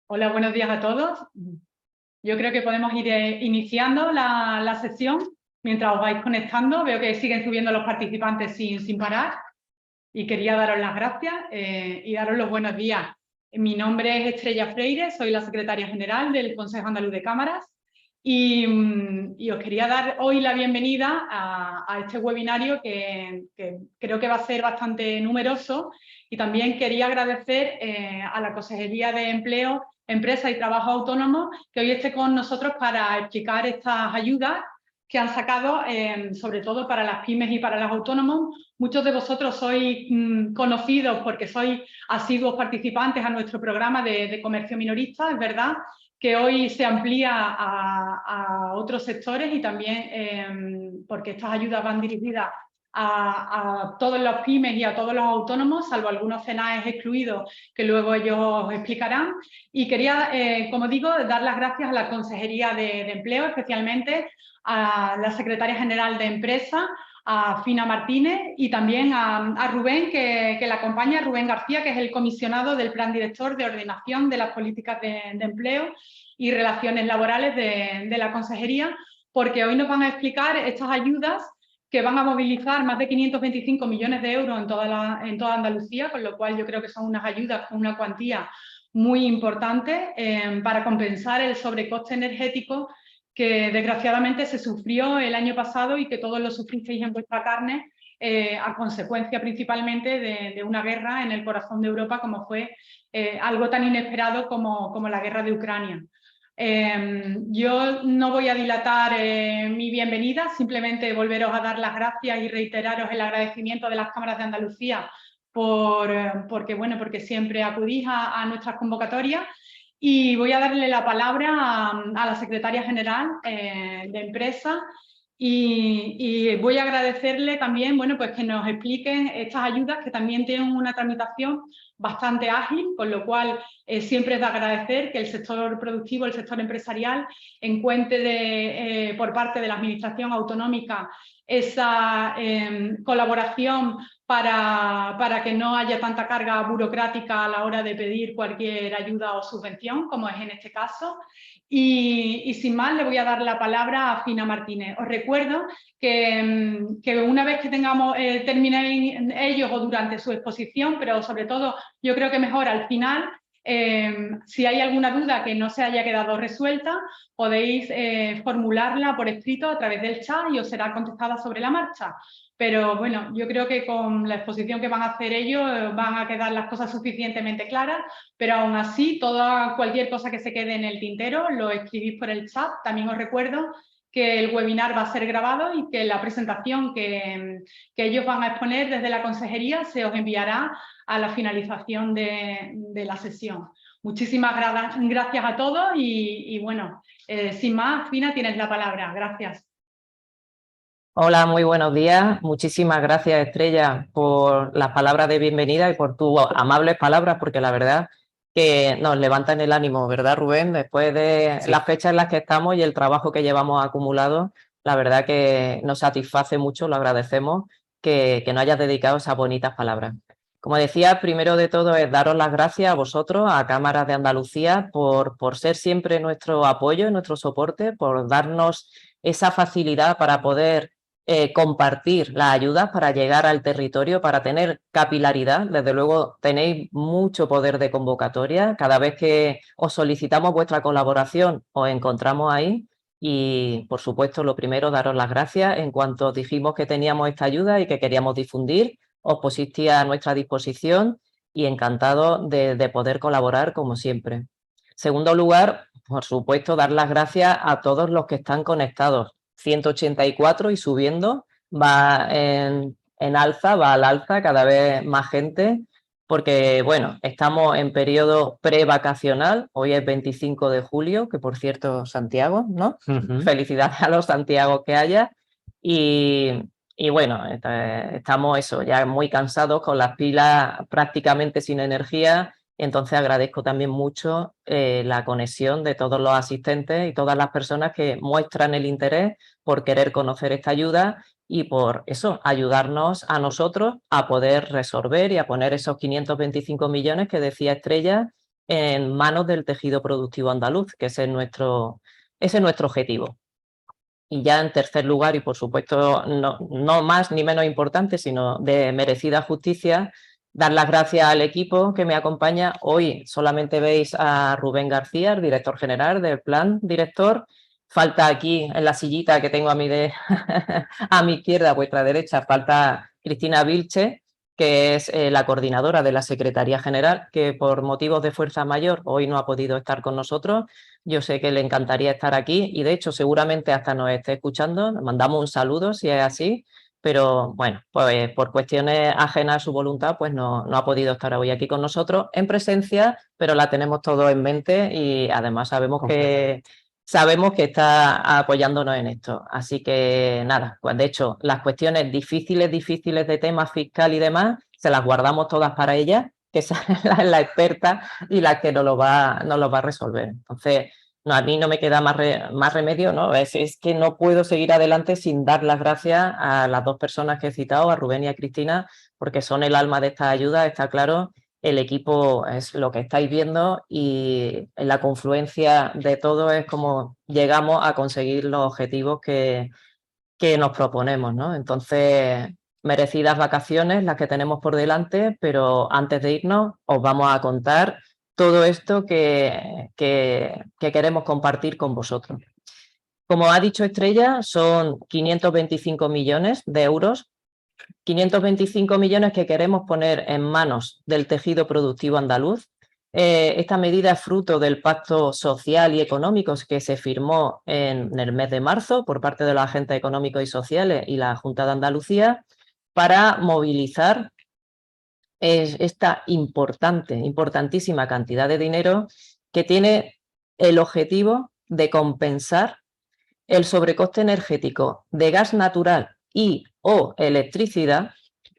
Hola, buenos días a todos. Yo creo que podemos ir iniciando la sesión mientras os vais conectando. Veo que siguen subiendo los participantes sin parar y quería daros las gracias y daros los buenos días. Mi nombre es Estrella Freire, soy la secretaria general del Consejo Andaluz de Cámaras y os quería dar hoy la bienvenida a este webinario que creo que va a ser bastante numeroso, y también quería agradecer a la Consejería de Empleo, Empresa y Trabajo Autónomo que hoy esté con nosotros para explicar estas ayudas que han sacado, sobre todo para las pymes y para los autónomos. Muchos de vosotros sois conocidos porque sois asiduos participantes a nuestro programa de comercio minorista, es verdad que hoy se amplía a otros sectores y también porque estas ayudas van dirigidas a todos los pymes y a todos los autónomos, salvo algunos CENAES excluidos que luego ellos os explicarán. Y quería, como digo, dar las gracias a la Consejería de Empleo, especialmente a la Secretaria General de Empresa, a Fina Martínez, y también a Rubén, que la acompaña, Rubén García, que es el comisionado del Plan Director de Ordenación de las Políticas de Empleo y Relaciones Laborales de la Consejería, porque hoy nos van a explicar estas ayudas que van a movilizar más de 525 millones de euros en toda Andalucía, con lo cual yo creo que son unas ayudas con una cuantía muy importante para compensar el sobrecoste energético que desgraciadamente se sufrió el año pasado y que todos lo sufristeis en vuestra carne a consecuencia principalmente de una guerra en el corazón de Europa, como fue algo tan inesperado como la guerra de Ucrania. Yo no voy a dilatar mi bienvenida, simplemente volveros a dar las gracias y reiteraros el agradecimiento de las cámaras de Andalucía porque siempre acudís a nuestras convocatorias. Y voy a darle la palabra a la secretaria general de Empresa y voy a agradecerle también pues que nos expliquen estas ayudas, que también tienen una tramitación bastante ágil, con lo cual siempre es de agradecer que el sector productivo, el sector empresarial, encuentre por parte de la Administración Autonómica esa colaboración para que no haya tanta carga burocrática a la hora de pedir cualquier ayuda o subvención, como es en este caso. Y sin más, le voy a dar la palabra a Fina Martínez. Os recuerdo que una vez que terminen ellos o durante su exposición, pero sobre todo yo creo que mejor al final, si hay alguna duda que no se haya quedado resuelta, podéis formularla por escrito a través del chat y os será contestada sobre la marcha. Pero bueno, yo creo que con la exposición que van a hacer ellos van a quedar las cosas suficientemente claras, pero aún así, cualquier cosa que se quede en el tintero lo escribís por el chat. También os recuerdo que el webinar va a ser grabado y que la presentación que ellos van a exponer desde la consejería se os enviará a la finalización de la sesión. Muchísimas gracias a todos y bueno, sin más, Fina, tienes la palabra. Gracias. Hola, muy buenos días. Muchísimas gracias, Estrella, por las palabras de bienvenida y por tus amables palabras, porque la verdad que nos levantan el ánimo, ¿verdad, Rubén? Después de las fechas en las que estamos y el trabajo que llevamos acumulado, la verdad que nos satisface mucho, lo agradecemos que nos hayas dedicado esas bonitas palabras. Como decía, primero de todo es daros las gracias a vosotros, a Cámaras de Andalucía, por ser siempre nuestro apoyo, nuestro soporte, por darnos esa facilidad para poder compartir las ayudas, para llegar al territorio, para tener capilaridad. Desde luego tenéis mucho poder de convocatoria. Cada vez que os solicitamos vuestra colaboración, os encontramos ahí. Y, por supuesto, lo primero, daros las gracias. En cuanto dijimos que teníamos esta ayuda y que queríamos difundir, os pusisteis a nuestra disposición y encantado de poder colaborar como siempre. Segundo lugar, por supuesto, dar las gracias a todos los que están conectados. 184 y subiendo, va en alza, va al alza, cada vez más gente, porque, bueno, estamos en periodo prevacacional. Hoy es 25 de julio, que por cierto, Santiago, ¿no? Felicidades a los Santiagos que haya. Y bueno, estamos eso, ya muy cansados, con las pilas prácticamente sin energía. Entonces agradezco también mucho la conexión de todos los asistentes y todas las personas que muestran el interés por querer conocer esta ayuda y por eso, ayudarnos a nosotros a poder resolver y a poner esos 525 millones que decía Estrella en manos del tejido productivo andaluz, que ese es nuestro objetivo. Y ya en tercer lugar, y por supuesto no más ni menos importante, sino de merecida justicia, dar las gracias al equipo que me acompaña. Hoy solamente veis a Rubén García, el director general del plan director. Falta aquí en la sillita que tengo a a mi izquierda, a vuestra derecha, falta Cristina Vilche, que es la coordinadora de la Secretaría General, que por motivos de fuerza mayor hoy no ha podido estar con nosotros. Yo sé que le encantaría estar aquí y de hecho seguramente hasta nos esté escuchando. Nos mandamos un saludo si es así, pero bueno, pues por cuestiones ajenas a su voluntad, pues no ha podido estar hoy aquí con nosotros en presencia, pero la tenemos todos en mente y además sabemos que está apoyándonos en esto. Así que nada, pues de hecho las cuestiones difíciles de temas fiscal y demás, se las guardamos todas para ella, que es la experta y la que nos lo va a resolver. Entonces, no, a mí no me queda más remedio, ¿no? Es que no puedo seguir adelante sin dar las gracias a las dos personas que he citado, a Rubén y a Cristina, porque son el alma de esta ayuda, está claro. El equipo es lo que estáis viendo y en la confluencia de todo es como llegamos a conseguir los objetivos que nos proponemos, ¿no? Entonces, merecidas vacaciones las que tenemos por delante, pero antes de irnos os vamos a contar todo esto que queremos compartir con vosotros. Como ha dicho Estrella, son 525 millones de euros, 525 millones que queremos poner en manos del tejido productivo andaluz. Esta medida es fruto del Pacto Social y Económico que se firmó en el mes de marzo por parte de los agentes económicos y sociales y la Junta de Andalucía para movilizar esta importantísima cantidad de dinero que tiene el objetivo de compensar el sobrecoste energético de gas natural y o electricidad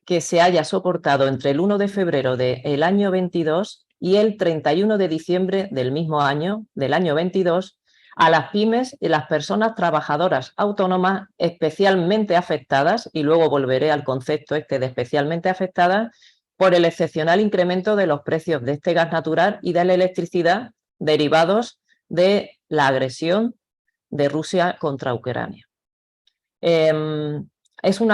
que se haya soportado entre el 1 de febrero del año 22 y el 31 de diciembre del mismo año, del año 22, a las pymes y las personas trabajadoras autónomas especialmente afectadas, y luego volveré al concepto de especialmente afectadas, por el excepcional incremento de los precios de este gas natural y de la electricidad derivados de la agresión de Rusia contra Ucrania. Es un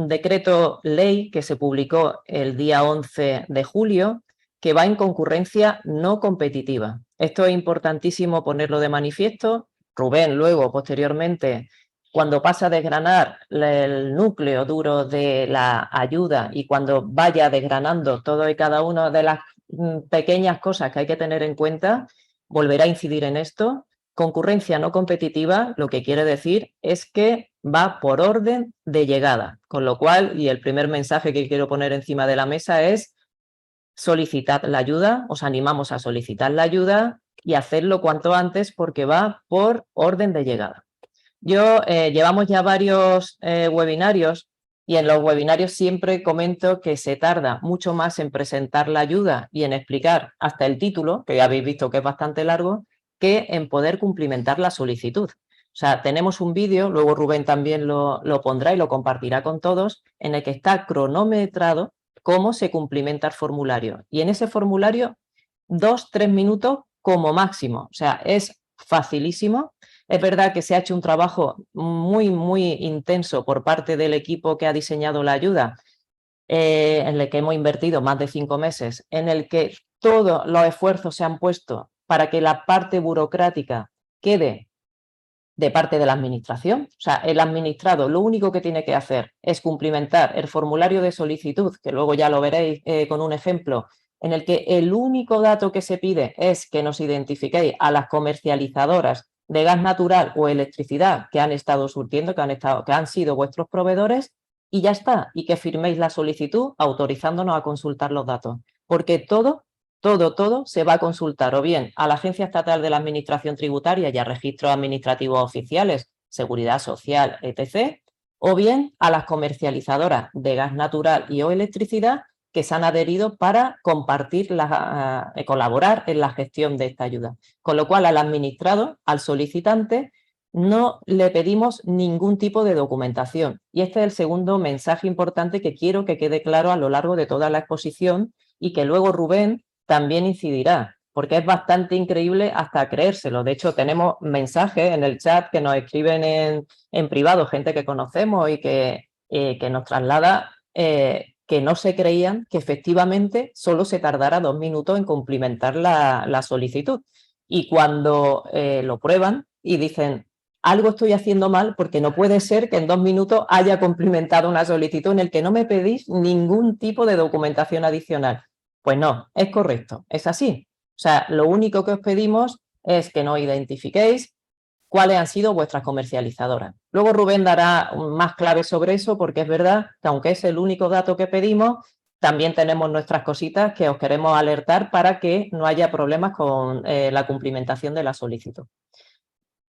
decreto ley que se publicó el día 11 de julio que va en concurrencia no competitiva. Esto es importantísimo ponerlo de manifiesto. Rubén luego, posteriormente, cuando pasa a desgranar el núcleo duro de la ayuda y cuando vaya desgranando todo y cada una de las pequeñas cosas que hay que tener en cuenta, volverá a incidir en esto. Concurrencia no competitiva lo que quiere decir es que va por orden de llegada, con lo cual, y el primer mensaje que quiero poner encima de la mesa es solicitad la ayuda, os animamos a solicitar la ayuda y hacerlo cuanto antes porque va por orden de llegada. Llevamos ya varios webinarios y en los webinarios siempre comento que se tarda mucho más en presentar la ayuda y en explicar hasta el título, que ya habéis visto que es bastante largo, que en poder cumplimentar la solicitud. O sea, tenemos un vídeo, luego Rubén también lo pondrá y lo compartirá con todos, en el que está cronometrado cómo se cumplimenta el formulario. Y en ese formulario, 2-3 minutos como máximo. O sea, es facilísimo. Es verdad que se ha hecho un trabajo muy, muy intenso por parte del equipo que ha diseñado la ayuda, en el que hemos invertido más de 5 meses, en el que todos los esfuerzos se han puesto para que la parte burocrática quede de parte de la administración. O sea, el administrado lo único que tiene que hacer es cumplimentar el formulario de solicitud, que luego ya lo veréis con un ejemplo, en el que el único dato que se pide es que nos identifiquéis a las comercializadoras de gas natural o electricidad que han estado surtiendo, que han sido vuestros proveedores, y ya está, y que firméis la solicitud autorizándonos a consultar los datos, porque todo se va a consultar o bien a la Agencia Estatal de la Administración Tributaria y a registros administrativos oficiales, Seguridad Social, etc., o bien a las comercializadoras de gas natural y o electricidad que se han adherido para compartir, colaborar en la gestión de esta ayuda. Con lo cual, al administrado, al solicitante, no le pedimos ningún tipo de documentación. Y este es el segundo mensaje importante que quiero que quede claro a lo largo de toda la exposición y que luego Rubén también incidirá, porque es bastante increíble hasta creérselo. De hecho, tenemos mensajes en el chat que nos escriben en privado, gente que conocemos y que nos traslada que no se creían que efectivamente solo se tardara 2 minutos en cumplimentar la solicitud. Y cuando lo prueban y dicen, algo estoy haciendo mal porque no puede ser que en 2 minutos haya cumplimentado una solicitud en el que no me pedís ningún tipo de documentación adicional. Pues no, es correcto, es así. O sea, lo único que os pedimos es que nos identifiquéis cuáles han sido vuestras comercializadoras. Luego Rubén dará más claves sobre eso porque es verdad que aunque es el único dato que pedimos, también tenemos nuestras cositas que os queremos alertar para que no haya problemas con la cumplimentación de la solicitud.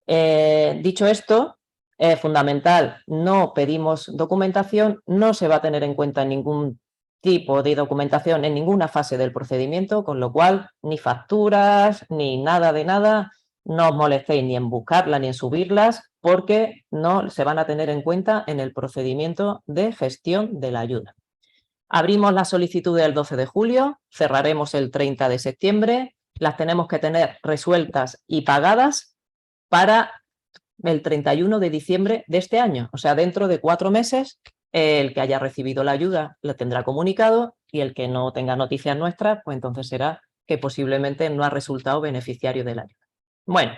Dicho esto, es fundamental, no pedimos documentación, no se va a tener en cuenta ningún tipo de documentación en ninguna fase del procedimiento, con lo cual ni facturas ni nada de nada, no os molestéis ni en buscarlas ni en subirlas porque no se van a tener en cuenta en el procedimiento de gestión de la ayuda. Abrimos la solicitud el 12 de julio, cerraremos el 30 de septiembre, las tenemos que tener resueltas y pagadas para el 31 de diciembre de este año. O sea, dentro de 4 meses, el que haya recibido la ayuda lo tendrá comunicado y el que no tenga noticias nuestras, pues entonces será que posiblemente no ha resultado beneficiario de la ayuda. Bueno,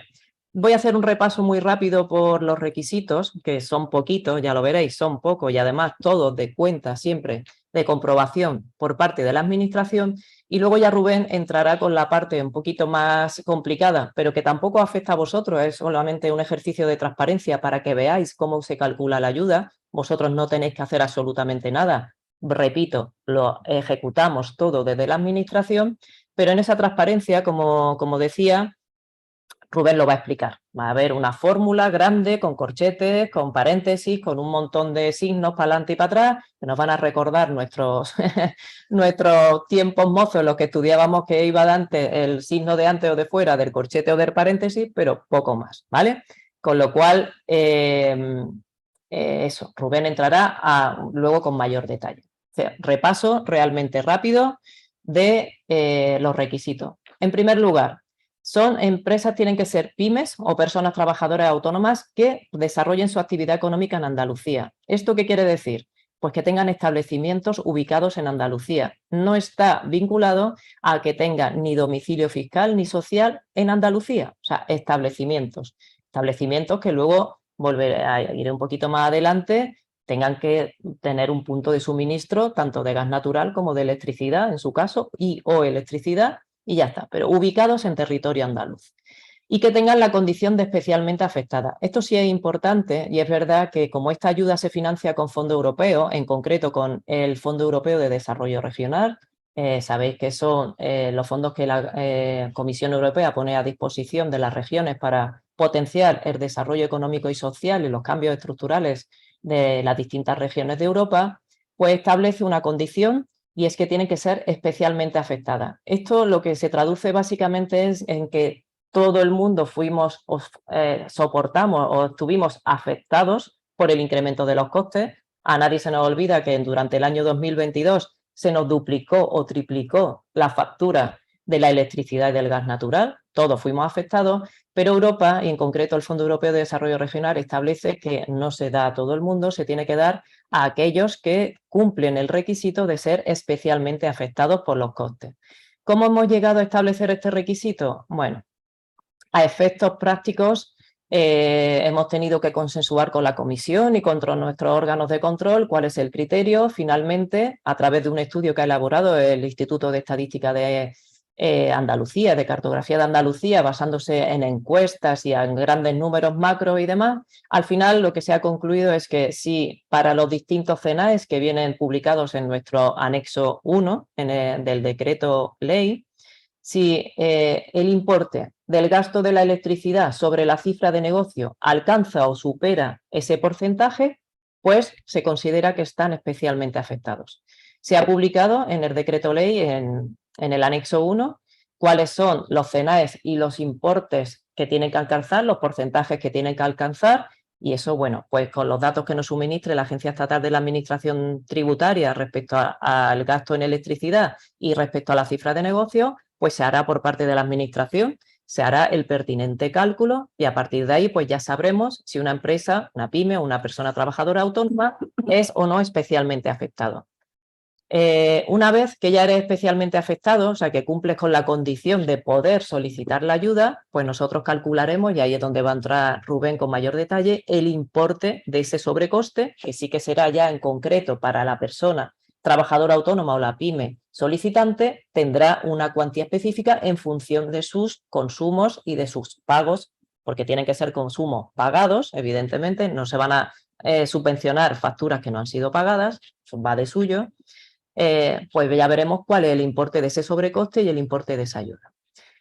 voy a hacer un repaso muy rápido por los requisitos, que son poquitos, ya lo veréis, son pocos y además todos de cuenta siempre de comprobación por parte de la administración. Y luego ya Rubén entrará con la parte un poquito más complicada, pero que tampoco afecta a vosotros, es solamente un ejercicio de transparencia para que veáis cómo se calcula la ayuda. Vosotros no tenéis que hacer absolutamente nada. Repito, lo ejecutamos todo desde la administración, pero en esa transparencia, como decía, Rubén lo va a explicar. Va a haber una fórmula grande con corchetes, con paréntesis, con un montón de signos para adelante y para atrás, que nos van a recordar nuestros tiempos mozos en los que estudiábamos que iba de antes el signo de antes o de fuera del corchete o del paréntesis, pero poco más, ¿vale? Con lo cual, eso, Rubén entrará luego con mayor detalle. O sea, repaso realmente rápido de los requisitos. En primer lugar, son empresas, tienen que ser pymes o personas trabajadoras autónomas que desarrollen su actividad económica en Andalucía. ¿Esto qué quiere decir? Pues que tengan establecimientos ubicados en Andalucía. No está vinculado a que tengan ni domicilio fiscal ni social en Andalucía. O sea, establecimientos que luego, volveré a ir un poquito más adelante, tengan que tener un punto de suministro tanto de gas natural como de electricidad, en su caso, o electricidad, y ya está, pero ubicados en territorio andaluz. Y que tengan la condición de especialmente afectada. Esto sí es importante y es verdad que como esta ayuda se financia con fondo europeo, en concreto con el Fondo Europeo de Desarrollo Regional, sabéis que son los fondos que la Comisión Europea pone a disposición de las regiones para potenciar el desarrollo económico y social y los cambios estructurales de las distintas regiones de Europa, pues establece una condición y es que tienen que ser especialmente afectadas. Esto lo que se traduce básicamente es en que todo el mundo soportamos o estuvimos afectados por el incremento de los costes. A nadie se nos olvida que durante el año 2022 se nos duplicó o triplicó la factura de la electricidad y del gas natural. Todos fuimos afectados, pero Europa, y en concreto el Fondo Europeo de Desarrollo Regional, establece que no se da a todo el mundo, se tiene que dar a aquellos que cumplen el requisito de ser especialmente afectados por los costes. ¿Cómo hemos llegado a establecer este requisito? Bueno, a efectos prácticos hemos tenido que consensuar con la Comisión y con nuestros órganos de control cuál es el criterio. Finalmente, a través de un estudio que ha elaborado el Instituto de Estadística de Andalucía, de Cartografía de Andalucía, basándose en encuestas y en grandes números macro y demás, al final lo que se ha concluido es que si para los distintos CENAES que vienen publicados en nuestro anexo 1 del decreto ley, si el importe del gasto de la electricidad sobre la cifra de negocio alcanza o supera ese porcentaje, pues se considera que están especialmente afectados. Se ha publicado en el decreto ley, en el anexo 1, cuáles son los CENAES y los importes que tienen que alcanzar, los porcentajes que tienen que alcanzar, y eso, bueno, pues con los datos que nos suministre la Agencia Estatal de la Administración Tributaria respecto al gasto en electricidad y respecto a la cifra de negocio, pues se hará por parte de la administración, se hará el pertinente cálculo y a partir de ahí pues ya sabremos si una empresa, una pyme o una persona trabajadora autónoma es o no especialmente afectado. Una vez que ya eres especialmente afectado, o sea, que cumples con la condición de poder solicitar la ayuda, pues nosotros calcularemos, y ahí es donde va a entrar Rubén con mayor detalle, el importe de ese sobrecoste, que sí que será ya en concreto para la persona trabajadora autónoma o la pyme solicitante, tendrá una cuantía específica en función de sus consumos y de sus pagos, porque tienen que ser consumos pagados, evidentemente, no se van a subvencionar facturas que no han sido pagadas, eso va de suyo. Pues ya veremos cuál es el importe de ese sobrecoste y el importe de esa ayuda.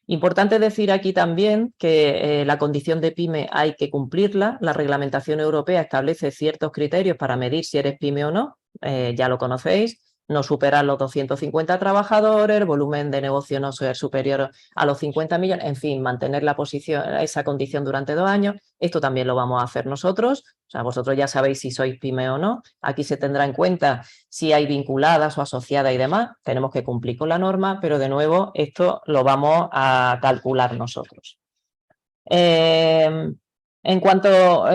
Importante decir aquí también que la condición de pyme hay que cumplirla. La reglamentación europea establece ciertos criterios para medir si eres pyme o no, ya lo conocéis. No superar los 250 trabajadores, el volumen de negocio no ser superior a los 50 millones, en fin, mantener la posición, esa condición durante 2 años. Esto también lo vamos a hacer nosotros, o sea, vosotros ya sabéis si sois pyme o no. Aquí se tendrá en cuenta si hay vinculadas o asociadas y demás. Tenemos que cumplir con la norma, pero de nuevo esto lo vamos a calcular nosotros. En cuanto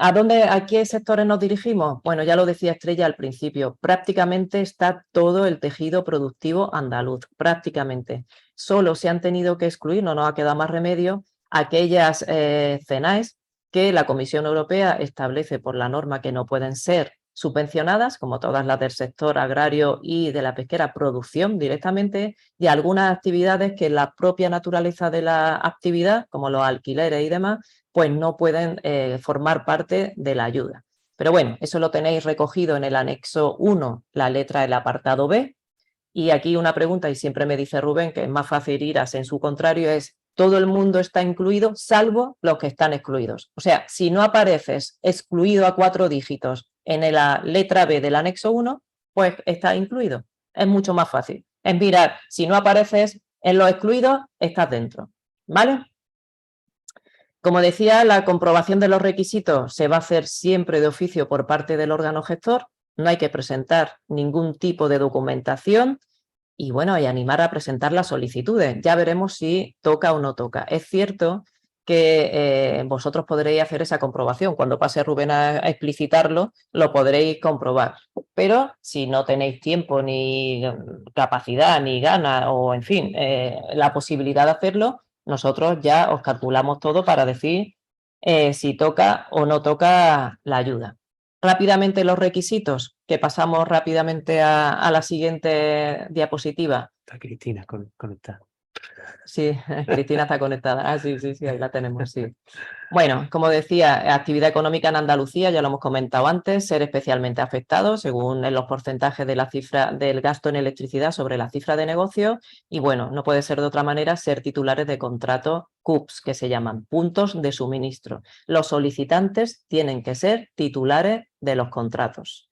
¿a qué sectores nos dirigimos? Bueno, ya lo decía Estrella al principio, prácticamente está todo el tejido productivo andaluz, prácticamente. Solo se han tenido que excluir, no nos ha quedado más remedio, aquellas CENAES que la Comisión Europea establece por la norma que no pueden ser subvencionadas, como todas las del sector agrario y de la pesquera, producción directamente, y algunas actividades que la propia naturaleza de la actividad, como los alquileres y demás, pues no pueden formar parte de la ayuda. Pero bueno, eso lo tenéis recogido en el anexo 1, la letra del apartado B. Y aquí una pregunta, y siempre me dice Rubén que es más fácil ir a en su contrario, es todo el mundo está incluido, salvo los que están excluidos. O sea, si no apareces excluido a 4 dígitos en la letra B del anexo 1, pues está incluido. Es mucho más fácil. Es mirar, si no apareces en los excluidos, estás dentro. ¿Vale? Como decía, la comprobación de los requisitos se va a hacer siempre de oficio por parte del órgano gestor. No hay que presentar ningún tipo de documentación y, bueno, y animar a presentar las solicitudes. Ya veremos si toca o no toca. Es cierto que vosotros podréis hacer esa comprobación. Cuando pase Rubén a explicitarlo, lo podréis comprobar. Pero si no tenéis tiempo, ni capacidad, ni ganas, o en fin, la posibilidad de hacerlo, nosotros ya os calculamos todo para decir si toca o no toca la ayuda. Rápidamente los requisitos, que pasamos rápidamente a la siguiente diapositiva. Está Cristina conectada. Sí, Cristina está conectada. Ah, sí, ahí la tenemos, sí. Bueno, como decía, actividad económica en Andalucía, ya lo hemos comentado antes, ser especialmente afectado según los porcentajes de la cifra del gasto en electricidad sobre la cifra de negocio y, bueno, no puede ser de otra manera ser titulares de contrato CUPS, que se llaman puntos de suministro. Los solicitantes tienen que ser titulares de los contratos.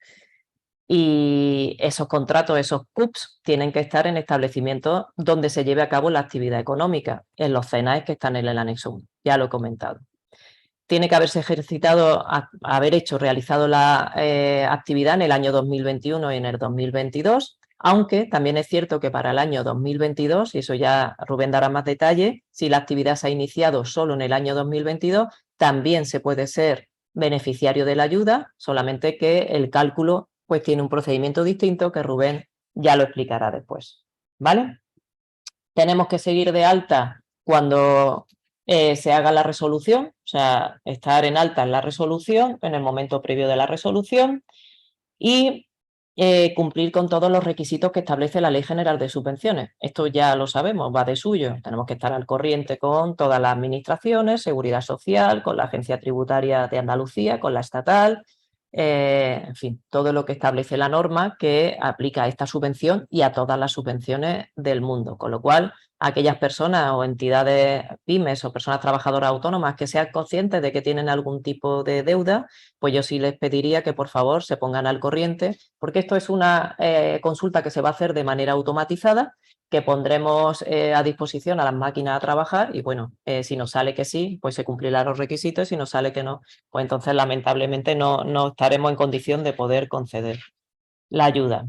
Y esos contratos, esos CUPS, tienen que estar en establecimientos donde se lleve a cabo la actividad económica, en los CENAES que están en el anexo 1, ya lo he comentado. Tiene que haberse ejercitado, realizado la actividad en el año 2021 y en el 2022, aunque también es cierto que para el año 2022, y eso ya Rubén dará más detalle, si la actividad se ha iniciado solo en el año 2022, también se puede ser beneficiario de la ayuda, solamente que el cálculo pues tiene un procedimiento distinto que Rubén ya lo explicará después. ¿Vale? Tenemos que seguir de alta cuando se haga la resolución, o sea, estar en alta en la resolución, en el momento previo de la resolución y cumplir con todos los requisitos que establece la Ley General de Subvenciones. Esto ya lo sabemos, va de suyo. Tenemos que estar al corriente con todas las administraciones, Seguridad Social, con la Agencia Tributaria de Andalucía, con la estatal, en fin, todo lo que establece la norma que aplica a esta subvención y a todas las subvenciones del mundo. Con lo cual, aquellas personas o entidades pymes o personas trabajadoras autónomas que sean conscientes de que tienen algún tipo de deuda, pues yo sí les pediría que por favor se pongan al corriente, porque esto es una consulta que se va a hacer de manera automatizada, que pondremos a disposición a las máquinas a trabajar y, bueno, si nos sale que sí, pues se cumplirán los requisitos, si nos sale que no, pues entonces lamentablemente no estaremos en condición de poder conceder la ayuda.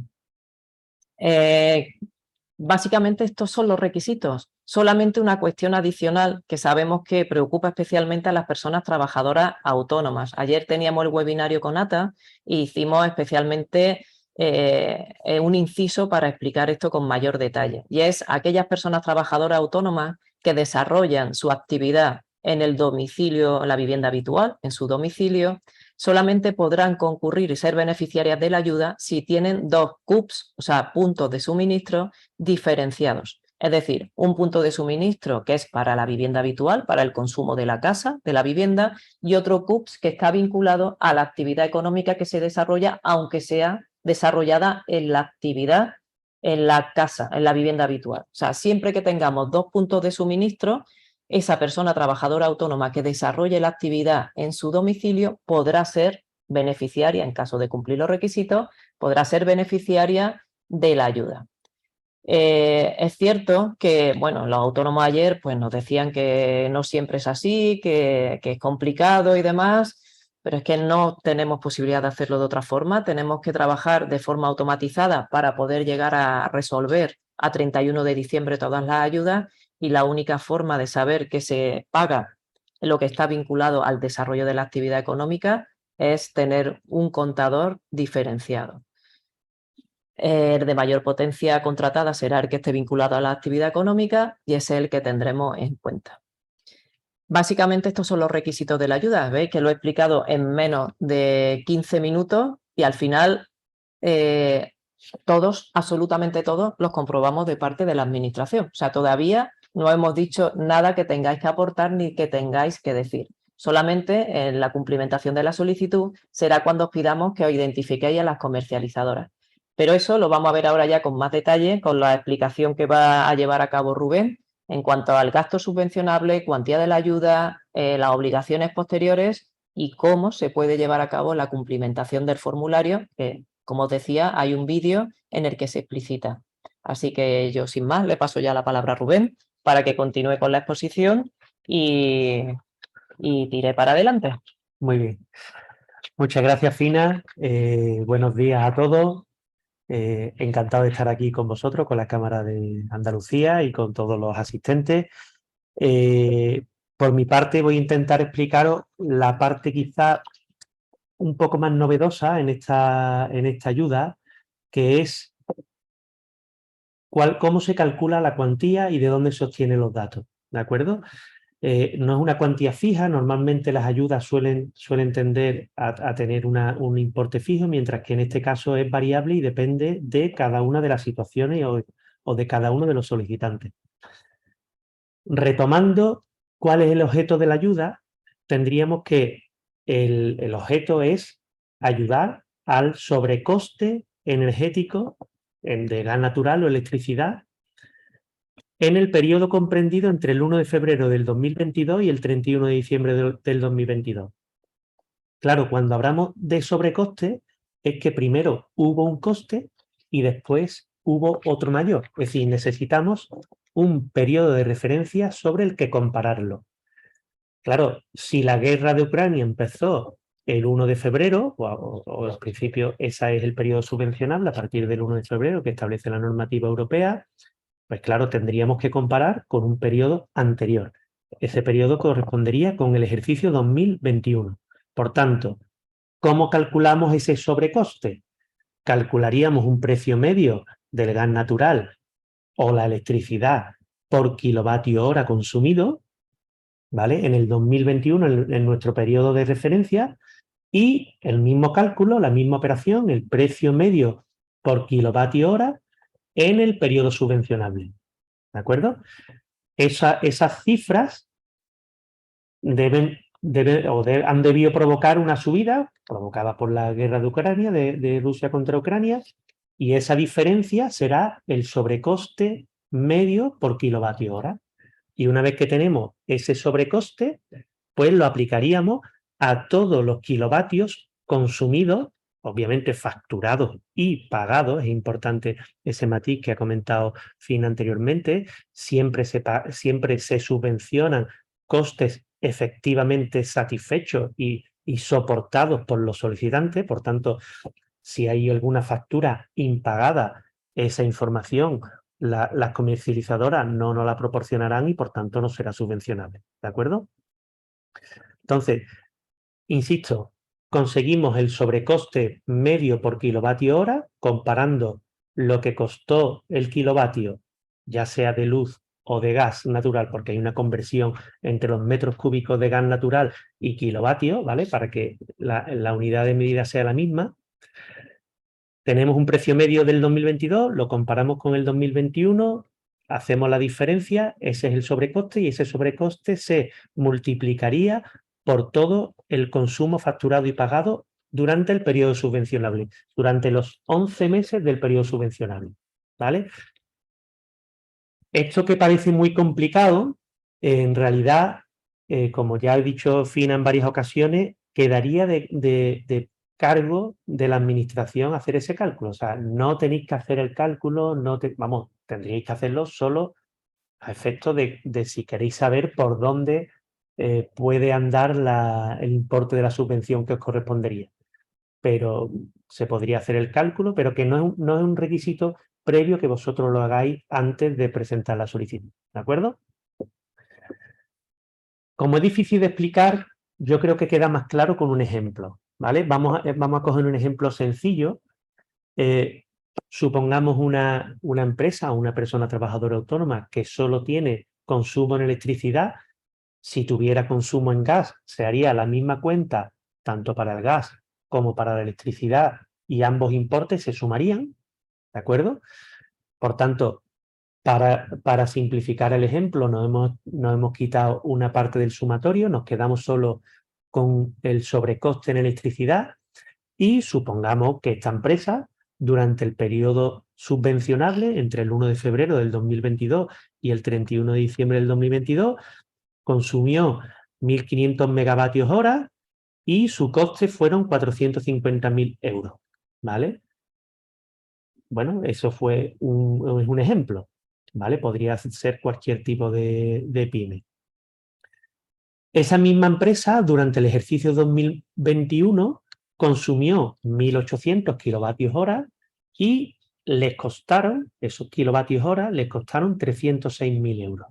Básicamente estos son los requisitos. Solamente una cuestión adicional que sabemos que preocupa especialmente a las personas trabajadoras autónomas. Ayer teníamos el webinario con ATA e hicimos especialmente un inciso para explicar esto con mayor detalle. Y es aquellas personas trabajadoras autónomas que desarrollan su actividad en el domicilio, en la vivienda habitual, en su domicilio, solamente podrán concurrir y ser beneficiarias de la ayuda si tienen 2 CUPs, o sea, puntos de suministro diferenciados. Es decir, un punto de suministro que es para la vivienda habitual, para el consumo de la casa, de la vivienda, y otro CUPS que está vinculado a la actividad económica que se desarrolla, aunque sea desarrollada en la actividad en la casa, en la vivienda habitual. O sea, siempre que tengamos 2 puntos de suministro, esa persona trabajadora autónoma que desarrolle la actividad en su domicilio podrá ser beneficiaria, en caso de cumplir los requisitos, podrá ser beneficiaria de la ayuda. Es cierto que, bueno, los autónomos ayer pues, nos decían que no siempre es así, que es complicado y demás, pero es que no tenemos posibilidad de hacerlo de otra forma. Tenemos que trabajar de forma automatizada para poder llegar a resolver a 31 de diciembre todas las ayudas, y la única forma de saber que se paga lo que está vinculado al desarrollo de la actividad económica es tener un contador diferenciado. El de mayor potencia contratada será el que esté vinculado a la actividad económica y es el que tendremos en cuenta. Básicamente estos son los requisitos de la ayuda. Veis que lo he explicado en menos de 15 minutos y al final todos, absolutamente todos, los comprobamos de parte de la administración. O sea, todavía no hemos dicho nada que tengáis que aportar ni que tengáis que decir. Solamente en la cumplimentación de la solicitud será cuando os pidamos que os identifiquéis a las comercializadoras. Pero eso lo vamos a ver ahora ya con más detalle, con la explicación que va a llevar a cabo Rubén en cuanto al gasto subvencionable, cuantía de la ayuda, las obligaciones posteriores y cómo se puede llevar a cabo la cumplimentación del formulario, que, como os decía, hay un vídeo en el que se explicita. Así que yo, sin más, le paso ya la palabra a Rubén para que continúe con la exposición y tire para adelante. Muy bien. Muchas gracias, Fina. Buenos días a todos. Encantado de estar aquí con vosotros, con la Cámara de Andalucía y con todos los asistentes. Por mi parte voy a intentar explicaros la parte quizá un poco más novedosa en esta ayuda, que es cómo se calcula la cuantía y de dónde se obtienen los datos, ¿de acuerdo? No es una cuantía fija, normalmente las ayudas suelen tender a tener un importe fijo, mientras que en este caso es variable y depende de cada una de las situaciones o de cada uno de los solicitantes. Retomando, ¿cuál es el objeto de la ayuda? Tendríamos que el objeto es ayudar al sobrecoste energético de gas natural o electricidad en el periodo comprendido entre el 1 de febrero del 2022 y el 31 de diciembre del 2022. Claro, cuando hablamos de sobrecoste, es que primero hubo un coste y después hubo otro mayor. Es decir, necesitamos un periodo de referencia sobre el que compararlo. Claro, si la guerra de Ucrania empezó el 1 de febrero, o al principio ese es el periodo subvencionable a partir del 1 de febrero que establece la normativa europea, pues claro, tendríamos que comparar con un periodo anterior. Ese periodo correspondería con el ejercicio 2021. Por tanto, ¿cómo calculamos ese sobrecoste? Calcularíamos un precio medio del gas natural o la electricidad por kilovatio hora consumido, ¿vale? En el 2021, en nuestro periodo de referencia, y el mismo cálculo, la misma operación, el precio medio por kilovatio hora en el periodo subvencionable, ¿de acuerdo? Esas cifras han debido provocar una subida provocada por la guerra de Ucrania, de Rusia contra Ucrania, y esa diferencia será el sobrecoste medio por kilovatio hora. Y una vez que tenemos ese sobrecoste, pues lo aplicaríamos a todos los kilovatios consumidos, obviamente facturados y pagados. Es importante ese matiz que ha comentado Fina anteriormente. Siempre se subvencionan costes efectivamente satisfechos y soportados por los solicitantes. Por tanto, si hay alguna factura impagada, esa información las comercializadoras no nos la proporcionarán y por tanto no será subvencionable, ¿de acuerdo? Entonces, insisto, conseguimos el sobrecoste medio por kilovatio hora comparando lo que costó el kilovatio, ya sea de luz o de gas natural, porque hay una conversión entre los metros cúbicos de gas natural y kilovatio, ¿vale? Para que la unidad de medida sea la misma. Tenemos un precio medio del 2022, lo comparamos con el 2021, hacemos la diferencia, ese es el sobrecoste y ese sobrecoste se multiplicaría por todo el consumo facturado y pagado durante el periodo subvencionable, durante los 11 meses del periodo subvencionable, ¿vale? Esto que parece muy complicado, en realidad, como ya he dicho Fina en varias ocasiones, quedaría de cargo de la administración hacer ese cálculo. O sea, no tenéis que hacer el cálculo, vamos, tendríais que hacerlo solo a efecto de si queréis saber por dónde puede andar el importe de la subvención que os correspondería. Pero se podría hacer el cálculo, pero que no es un requisito previo que vosotros lo hagáis antes de presentar la solicitud, ¿de acuerdo? Como es difícil de explicar, yo creo que queda más claro con un ejemplo, ¿vale? Vamos a coger un ejemplo sencillo. Supongamos una empresa o una persona trabajadora autónoma que solo tiene consumo en electricidad. Si tuviera consumo en gas, se haría la misma cuenta tanto para el gas como para la electricidad y ambos importes se sumarían, ¿de acuerdo? Por tanto, para simplificar el ejemplo, nos hemos quitado una parte del sumatorio, nos quedamos solo con el sobrecoste en electricidad y supongamos que esta empresa, durante el periodo subvencionable, entre el 1 de febrero del 2022 y el 31 de diciembre del 2022, consumió 1.500 megavatios hora y su coste fueron 450.000 euros, ¿vale? Bueno, eso fue un ejemplo, ¿vale? Podría ser cualquier tipo de pyme. Esa misma empresa, durante el ejercicio 2021, consumió 1.800 kilovatios hora y les costaron, esos kilovatios hora, les costaron 306.000 euros,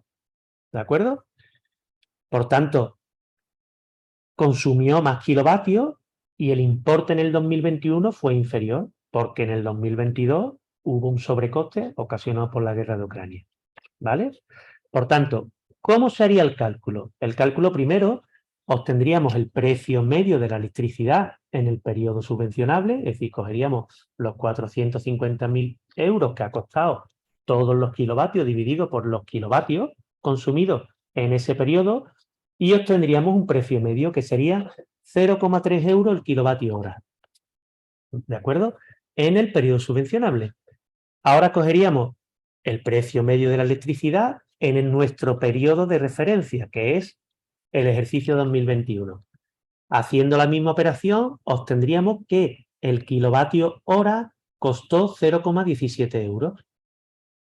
¿de acuerdo? Por tanto, consumió más kilovatios y el importe en el 2021 fue inferior, porque en el 2022 hubo un sobrecoste ocasionado por la guerra de Ucrania, ¿vale? Por tanto, ¿cómo se haría el cálculo? El cálculo primero obtendríamos el precio medio de la electricidad en el periodo subvencionable, es decir, cogeríamos los 450.000 euros que ha costado todos los kilovatios dividido por los kilovatios consumidos en ese periodo y obtendríamos un precio medio que sería 0,3 euros el kilovatio hora, ¿de acuerdo? En el periodo subvencionable. Ahora cogeríamos el precio medio de la electricidad en nuestro periodo de referencia, que es el ejercicio 2021. Haciendo la misma operación, obtendríamos que el kilovatio hora costó 0,17 euros,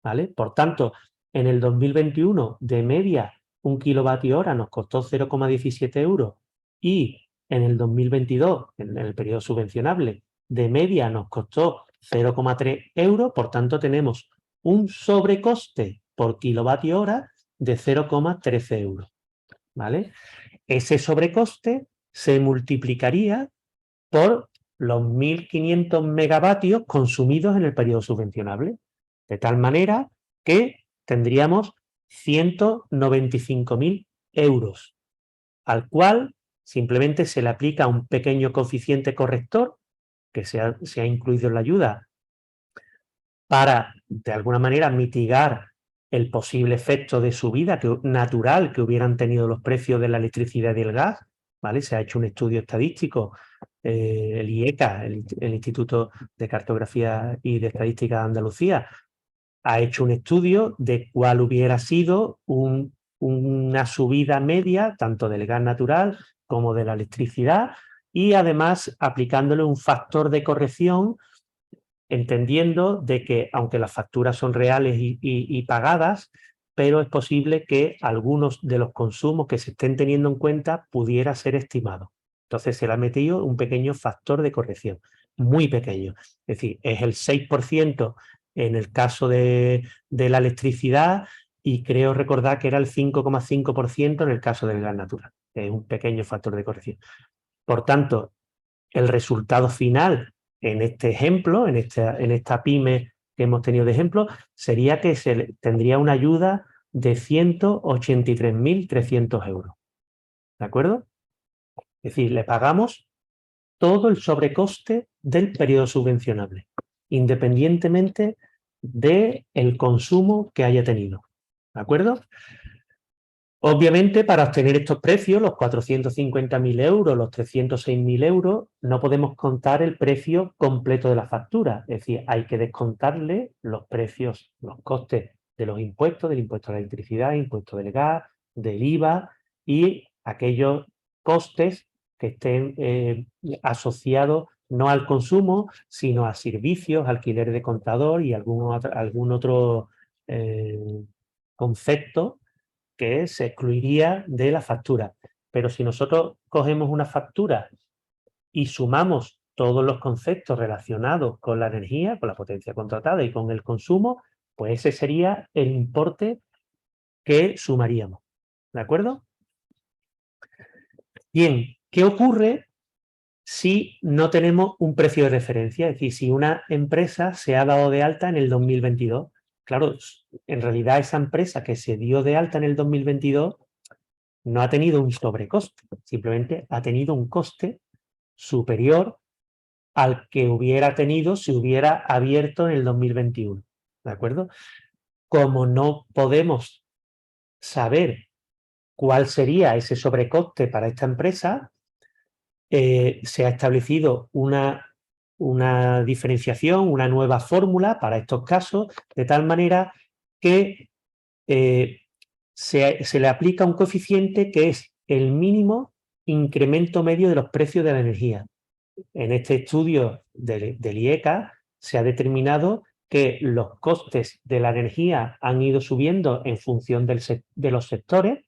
¿vale? Por tanto, en el 2021, de media, un kilovatio hora nos costó 0,17 euros y en el 2022, en el periodo subvencionable, de media nos costó 0,3 euros, por tanto tenemos un sobrecoste por kilovatio hora de 0,13 euros, ¿vale? Ese sobrecoste se multiplicaría por los 1.500 megavatios consumidos en el periodo subvencionable, de tal manera que tendríamos 195.000 euros, al cual simplemente se le aplica un pequeño coeficiente corrector que se ha incluido en la ayuda para, de alguna manera, mitigar el posible efecto de subida natural que hubieran tenido los precios de la electricidad y el gas, ¿vale? Se ha hecho un estudio estadístico, el IECA, el Instituto de Cartografía y de Estadística de Andalucía, ha hecho un estudio de cuál hubiera sido una subida media, tanto del gas natural como de la electricidad, y además aplicándole un factor de corrección, entendiendo de que, aunque las facturas son reales y pagadas, pero es posible que algunos de los consumos que se estén teniendo en cuenta pudiera ser estimado. Entonces se le ha metido un pequeño factor de corrección, muy pequeño. Es decir, es el 6% en el caso de la electricidad y creo recordar que era el 5,5% en el caso del gas natural. Es un pequeño factor de corrección. Por tanto, el resultado final en este ejemplo, en esta pyme que hemos tenido de ejemplo, sería que tendría una ayuda de 183.300 euros. ¿De acuerdo? Es decir, le pagamos todo el sobrecoste del periodo subvencionable, independientemente del consumo que haya tenido. ¿De acuerdo? Obviamente, para obtener estos precios, los 450.000 euros, los 306.000 euros, no podemos contar el precio completo de la factura. Es decir, hay que descontarle los precios, los costes de los impuestos, del impuesto a la electricidad, impuesto del gas, del IVA y aquellos costes que estén asociados no al consumo, sino a servicios, alquiler de contador y algún otro concepto que se excluiría de la factura. Pero si nosotros cogemos una factura y sumamos todos los conceptos relacionados con la energía, con la potencia contratada y con el consumo, pues ese sería el importe que sumaríamos. ¿De acuerdo? Bien, ¿qué ocurre si no tenemos un precio de referencia? Es decir, si una empresa se ha dado de alta en el 2022, claro, en realidad esa empresa que se dio de alta en el 2022 no ha tenido un sobrecoste, simplemente ha tenido un coste superior al que hubiera tenido si hubiera abierto en el 2021. ¿De acuerdo? Como no podemos saber cuál sería ese sobrecoste para esta empresa, se ha establecido una diferenciación, una nueva fórmula para estos casos, de tal manera que se le aplica un coeficiente que es el mínimo incremento medio de los precios de la energía. En este estudio del IECA se ha determinado que los costes de la energía han ido subiendo en función de los sectores,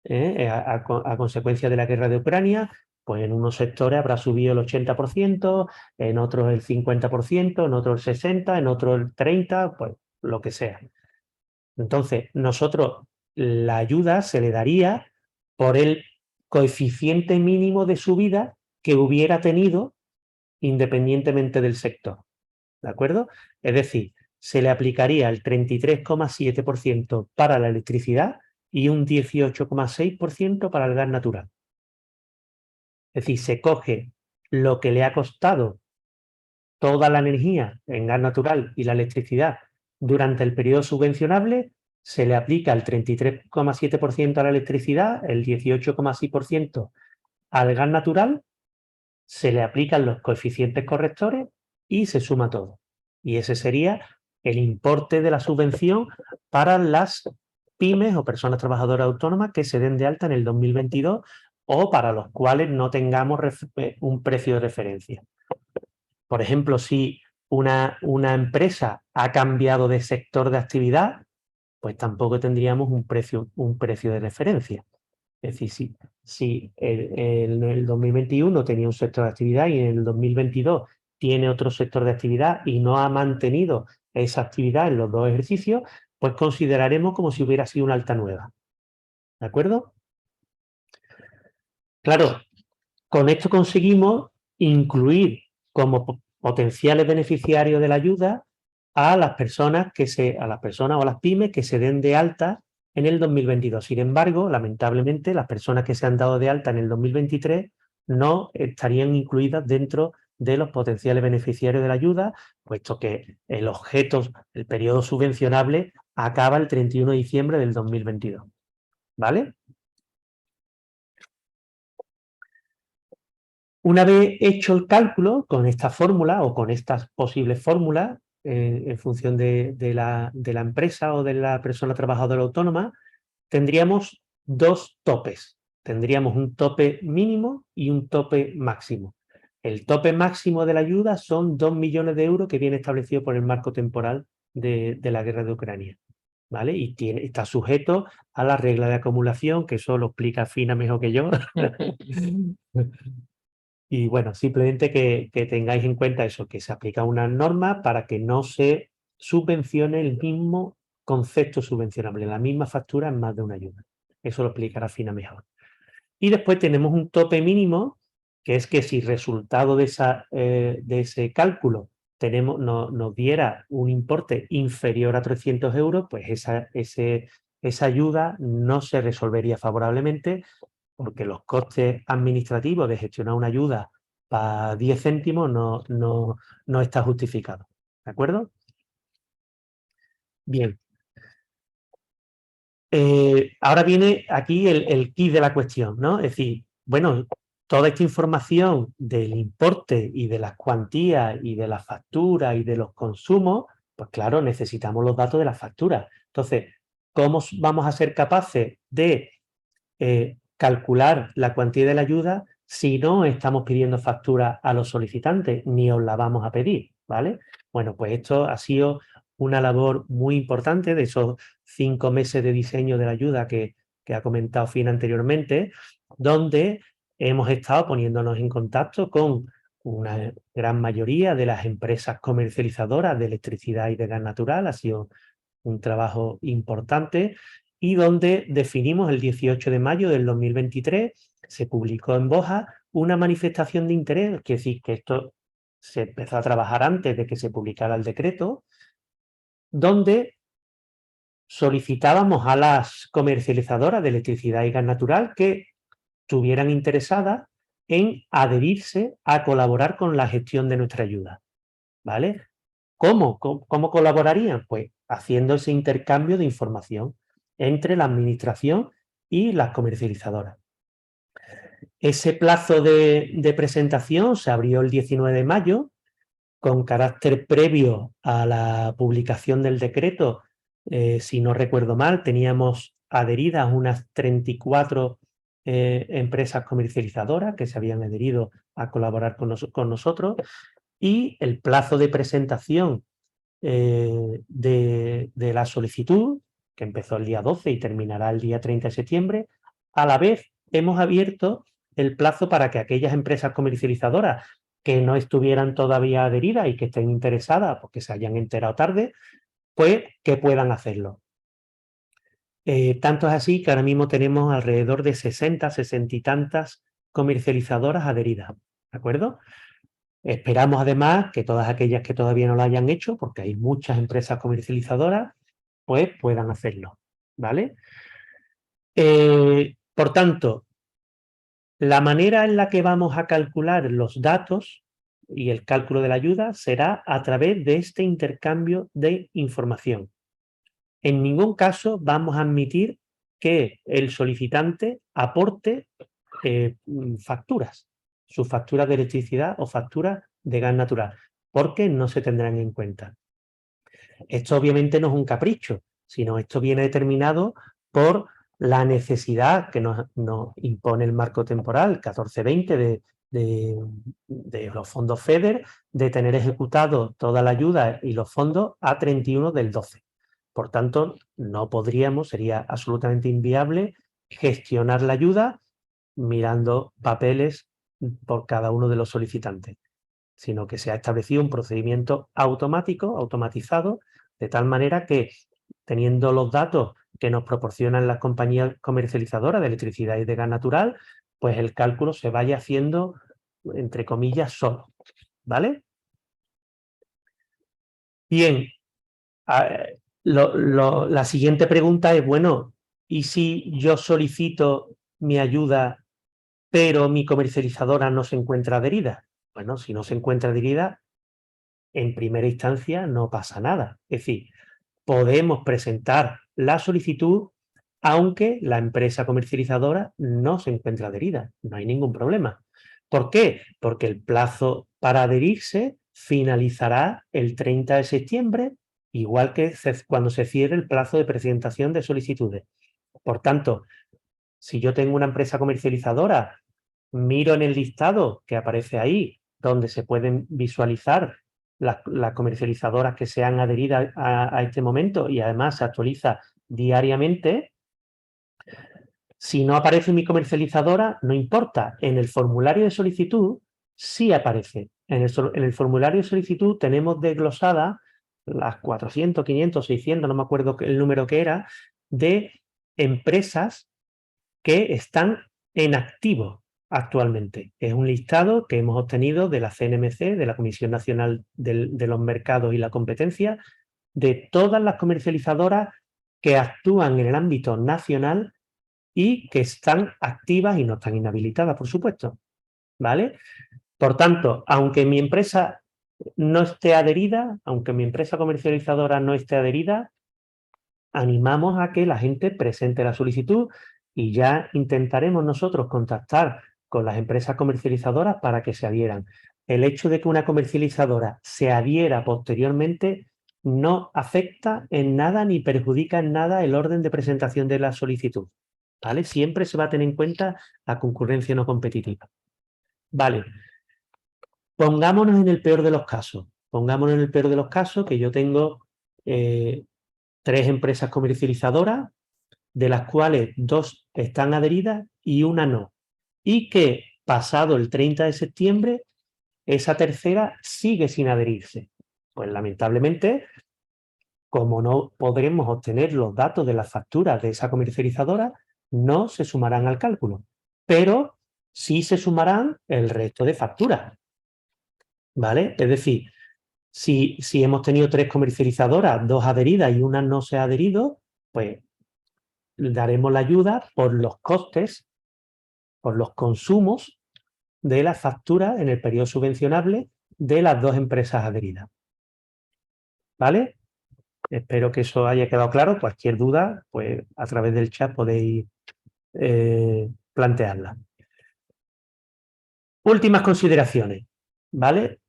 a consecuencia de la guerra de Ucrania. Pues en unos sectores habrá subido el 80%, en otros el 50%, en otros el 60%, en otros el 30%, pues lo que sea. Entonces, nosotros la ayuda se le daría por el coeficiente mínimo de subida que hubiera tenido independientemente del sector. ¿De acuerdo? Es decir, se le aplicaría el 33,7% para la electricidad y un 18,6% para el gas natural. Es decir, se coge lo que le ha costado toda la energía en gas natural y la electricidad durante el periodo subvencionable, se le aplica el 33,7% a la electricidad, el 18,6% al gas natural, se le aplican los coeficientes correctores y se suma todo. Y ese sería el importe de la subvención para las pymes o personas trabajadoras autónomas que se den de alta en el 2022 o para los cuales no tengamos un precio de referencia. Por ejemplo, si una empresa ha cambiado de sector de actividad, pues tampoco tendríamos un precio de referencia. Es decir, si en el 2021 tenía un sector de actividad y en el 2022 tiene otro sector de actividad y no ha mantenido esa actividad en los dos ejercicios, pues consideraremos como si hubiera sido una alta nueva. ¿De acuerdo? Claro, con esto conseguimos incluir como potenciales beneficiarios de la ayuda a las personas o a las pymes que se den de alta en el 2022. Sin embargo, lamentablemente, las personas que se han dado de alta en el 2023 no estarían incluidas dentro de los potenciales beneficiarios de la ayuda, puesto que el periodo subvencionable acaba el 31 de diciembre del 2022. ¿Vale? Una vez hecho el cálculo con esta fórmula o con estas posibles fórmulas, en función de la empresa o de la persona trabajadora autónoma, tendríamos dos topes. Tendríamos un tope mínimo y un tope máximo. El tope máximo de la ayuda son 2 millones de euros que viene establecido por el marco temporal de la guerra de Ucrania. ¿Vale? Y está sujeto a la regla de acumulación, que eso lo explica Fina mejor que yo. Y bueno, simplemente que tengáis en cuenta eso, que se aplica una norma para que no se subvenciones, el mismo concepto subvencionable, la misma factura en más de una ayuda. Eso lo explicará Fina mejor. Y después tenemos un tope mínimo, que es que si resultado de ese cálculo nos diera un importe inferior a 300 euros, pues esa ayuda no se resolvería favorablemente, porque los costes administrativos de gestionar una ayuda para 10 céntimos no está justificado. ¿De acuerdo? Bien. Ahora viene aquí el kit de la cuestión, ¿no? Es decir, bueno, toda esta información del importe y de las cuantías y de las facturas y de los consumos, pues claro, necesitamos los datos de las facturas. Entonces, ¿cómo vamos a ser capaces de calcular la cuantía de la ayuda si no estamos pidiendo factura a los solicitantes ni os la vamos a pedir? ¿Vale? Bueno, pues esto ha sido una labor muy importante de esos 5 meses de diseño de la ayuda que ha comentado Fina anteriormente, donde hemos estado poniéndonos en contacto con una gran mayoría de las empresas comercializadoras de electricidad y de gas natural. Ha sido un trabajo importante y donde definimos el 18 de mayo del 2023, se publicó en Boja una manifestación de interés, que decir que esto se empezó a trabajar antes de que se publicara el decreto, donde solicitábamos a las comercializadoras de electricidad y gas natural que estuvieran interesadas en adherirse a colaborar con la gestión de nuestra ayuda, ¿vale? ¿Cómo colaborarían? Pues haciendo ese intercambio de información entre la administración y las comercializadoras. Ese plazo de presentación se abrió el 19 de mayo, con carácter previo a la publicación del decreto. Si no recuerdo mal, teníamos adheridas unas 34 empresas comercializadoras que se habían adherido a colaborar con nosotros, y el plazo de presentación de la solicitud, que empezó el día 12 y terminará el día 30 de septiembre, a la vez hemos abierto el plazo para que aquellas empresas comercializadoras que no estuvieran todavía adheridas y que estén interesadas porque se hayan enterado tarde, pues que puedan hacerlo. Tanto es así que ahora mismo tenemos alrededor de 60 y tantas comercializadoras adheridas, ¿de acuerdo? Esperamos además que todas aquellas que todavía no lo hayan hecho, porque hay muchas empresas comercializadoras, pues puedan hacerlo, ¿vale? Por tanto, la manera en la que vamos a calcular los datos y el cálculo de la ayuda será a través de este intercambio de información. En ningún caso vamos a admitir que el solicitante aporte facturas, sus facturas de electricidad o facturas de gas natural, porque no se tendrán en cuenta. Esto obviamente no es un capricho, sino esto viene determinado por la necesidad que nos impone el marco temporal 1420 de los fondos FEDER, de tener ejecutado toda la ayuda y los fondos a 31 del 12. Por tanto, no podríamos, sería absolutamente inviable gestionar la ayuda mirando papeles por cada uno de los solicitantes, sino que se ha establecido un procedimiento automatizado, de tal manera que, teniendo los datos que nos proporcionan las compañías comercializadoras de electricidad y de gas natural, pues el cálculo se vaya haciendo, entre comillas, solo, ¿vale? Bien, la siguiente pregunta es, bueno, ¿y si yo solicito mi ayuda, pero mi comercializadora no se encuentra adherida? Bueno, si no se encuentra adherida, en primera instancia no pasa nada. Es decir, podemos presentar la solicitud aunque la empresa comercializadora no se encuentre adherida. No hay ningún problema. ¿Por qué? Porque el plazo para adherirse finalizará el 30 de septiembre, igual que cuando se cierre el plazo de presentación de solicitudes. Por tanto, si yo tengo una empresa comercializadora, miro en el listado que aparece ahí, donde se pueden visualizar las comercializadoras que se han adherido a este momento, y además se actualiza diariamente. Si no aparece mi comercializadora, no importa. En el formulario de solicitud sí aparece. En el formulario de solicitud tenemos desglosada las 400, 500, 600, no me acuerdo el número que era, de empresas que están en activo actualmente. Es un listado que hemos obtenido de la CNMC, de la Comisión Nacional de los Mercados y la Competencia, de todas las comercializadoras que actúan en el ámbito nacional y que están activas y no están inhabilitadas, por supuesto. ¿Vale? Por tanto, aunque mi empresa no esté adherida, aunque mi empresa comercializadora no esté adherida, animamos a que la gente presente la solicitud y ya intentaremos nosotros contactar con las empresas comercializadoras para que se adhieran. El hecho de que una comercializadora se adhiera posteriormente no afecta en nada ni perjudica en nada el orden de presentación de la solicitud. ¿Vale? Siempre se va a tener en cuenta la concurrencia no competitiva. Vale. Pongámonos en el peor de los casos. Pongámonos en el peor de los casos que yo tengo 3 empresas comercializadoras, de las cuales 2 están adheridas y una no. Y que pasado el 30 de septiembre, esa tercera sigue sin adherirse. Pues lamentablemente, como no podremos obtener los datos de las facturas de esa comercializadora, no se sumarán al cálculo. Pero sí se sumarán el resto de facturas. ¿Vale? Es decir, si hemos tenido 3 comercializadoras, 2 adheridas y una no se ha adherido, pues daremos la ayuda por los costes, por los consumos de la factura en el periodo subvencionable de las 2 empresas adheridas. ¿Vale? Espero que eso haya quedado claro. Cualquier duda, pues a través del chat podéis plantearla. Últimas consideraciones, ¿vale?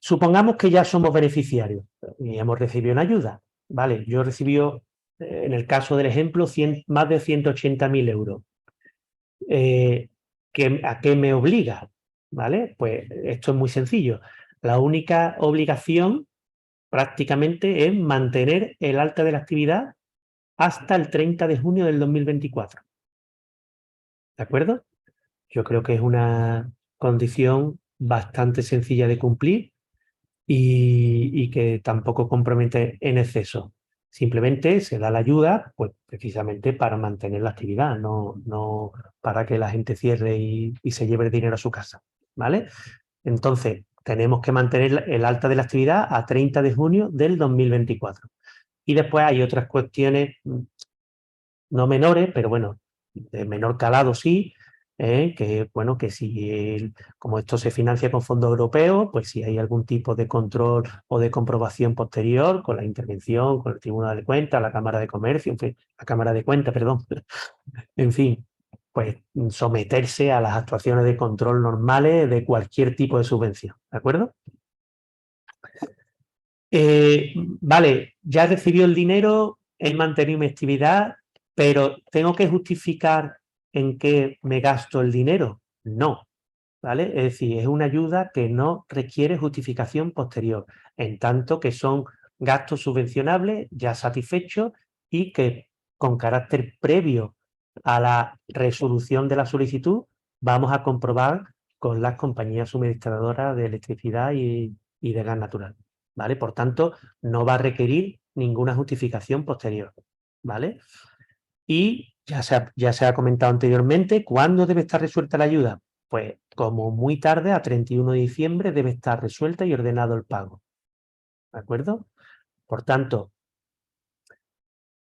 Supongamos que ya somos beneficiarios y hemos recibido una ayuda, ¿vale? Yo recibí, en el caso del ejemplo, más de 180.000 euros. ¿A qué me obliga? ¿Vale? Pues esto es muy sencillo. La única obligación prácticamente es mantener el alta de la actividad hasta el 30 de junio del 2024. ¿De acuerdo? Yo creo que es una condición bastante sencilla de cumplir y que tampoco compromete en exceso. Simplemente se da la ayuda, pues precisamente para mantener la actividad, no para que la gente cierre y se lleve el dinero a su casa, ¿vale? Entonces, tenemos que mantener el alta de la actividad a 30 de junio del 2024. Y después hay otras cuestiones no menores, pero bueno, de menor calado sí, que bueno, que si como esto se financia con fondos europeos, pues si hay algún tipo de control o de comprobación posterior con la intervención, con el Tribunal de Cuentas, la Cámara de Comercio, en fin, la Cámara de Cuentas, perdón, en fin, pues someterse a las actuaciones de control normales de cualquier tipo de subvención, ¿de acuerdo? Vale, ya he recibido el dinero, he mantenido mi actividad, pero ¿tengo que justificar en qué me gasto el dinero? No, ¿vale? Es decir, es una ayuda que no requiere justificación posterior, en tanto que son gastos subvencionables ya satisfechos y que con carácter previo a la resolución de la solicitud vamos a comprobar con las compañías suministradoras de electricidad y de gas natural, ¿vale? Por tanto, no va a requerir ninguna justificación posterior, ¿vale? Y ya se ha comentado anteriormente, ¿cuándo debe estar resuelta la ayuda? Pues como muy tarde, a 31 de diciembre, debe estar resuelta y ordenado el pago. ¿De acuerdo? Por tanto,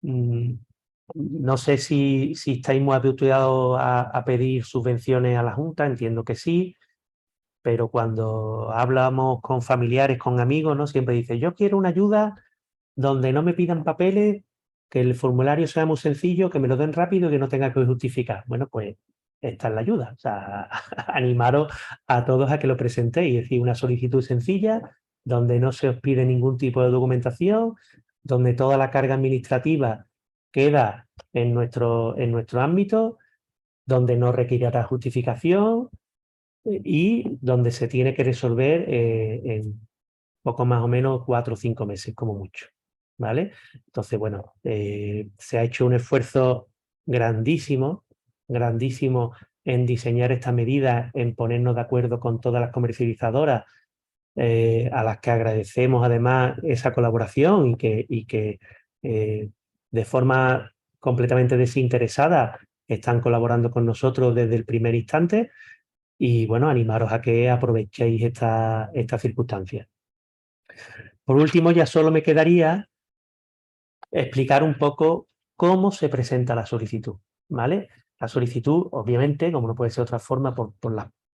no sé si estáis muy habituados a pedir subvenciones a la Junta, entiendo que sí, pero cuando hablamos con familiares, con amigos, ¿no? Siempre dice, yo quiero una ayuda donde no me pidan papeles, que el formulario sea muy sencillo, que me lo den rápido y que no tenga que justificar. Bueno, pues esta es la ayuda. O sea, animaros a todos a que lo presentéis. Es decir, una solicitud sencilla, donde no se os pide ningún tipo de documentación, donde toda la carga administrativa queda en nuestro ámbito, donde no requerirá justificación y donde se tiene que resolver en poco más o menos 4 o 5 meses, como mucho. ¿Vale? Entonces, bueno, se ha hecho un esfuerzo grandísimo, grandísimo en diseñar esta medida, en ponernos de acuerdo con todas las comercializadoras a las que agradecemos además esa colaboración y que de forma completamente desinteresada están colaborando con nosotros desde el primer instante. Y bueno, animaros a que aprovechéis esta circunstancia. Por último, ya solo me quedaría explicar un poco cómo se presenta la solicitud, ¿vale? La solicitud, obviamente, como no puede ser de otra forma por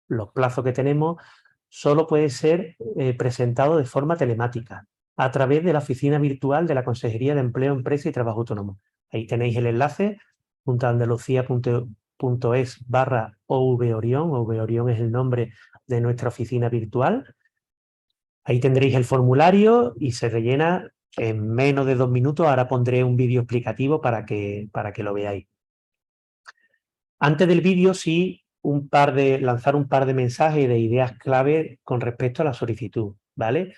los plazos que tenemos, solo puede ser presentado de forma telemática, a través de la oficina virtual de la Consejería de Empleo, Empresa y Trabajo Autónomo. Ahí tenéis el enlace, juntaandalucía.es/OVOrion. OVOrion es el nombre de nuestra oficina virtual. Ahí tendréis el formulario y se rellena en menos de 2 minutos. Ahora pondré un vídeo explicativo para que lo veáis. Antes del vídeo, sí, lanzar un par de mensajes de ideas clave con respecto a la solicitud, ¿vale?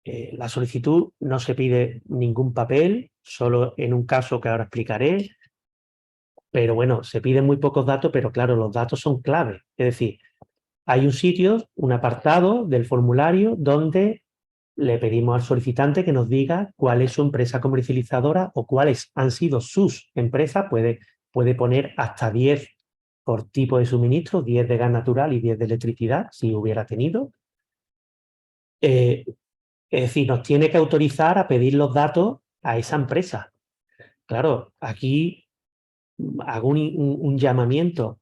La solicitud no se pide ningún papel, solo en un caso que ahora explicaré, pero bueno, se piden muy pocos datos, pero claro, los datos son clave. Es decir, hay un sitio, un apartado del formulario donde le pedimos al solicitante que nos diga cuál es su empresa comercializadora o cuáles han sido sus empresas. Puede poner hasta 10 por tipo de suministro, 10 de gas natural y 10 de electricidad, si hubiera tenido. Es decir, nos tiene que autorizar a pedir los datos a esa empresa. Claro, aquí hago un llamamiento.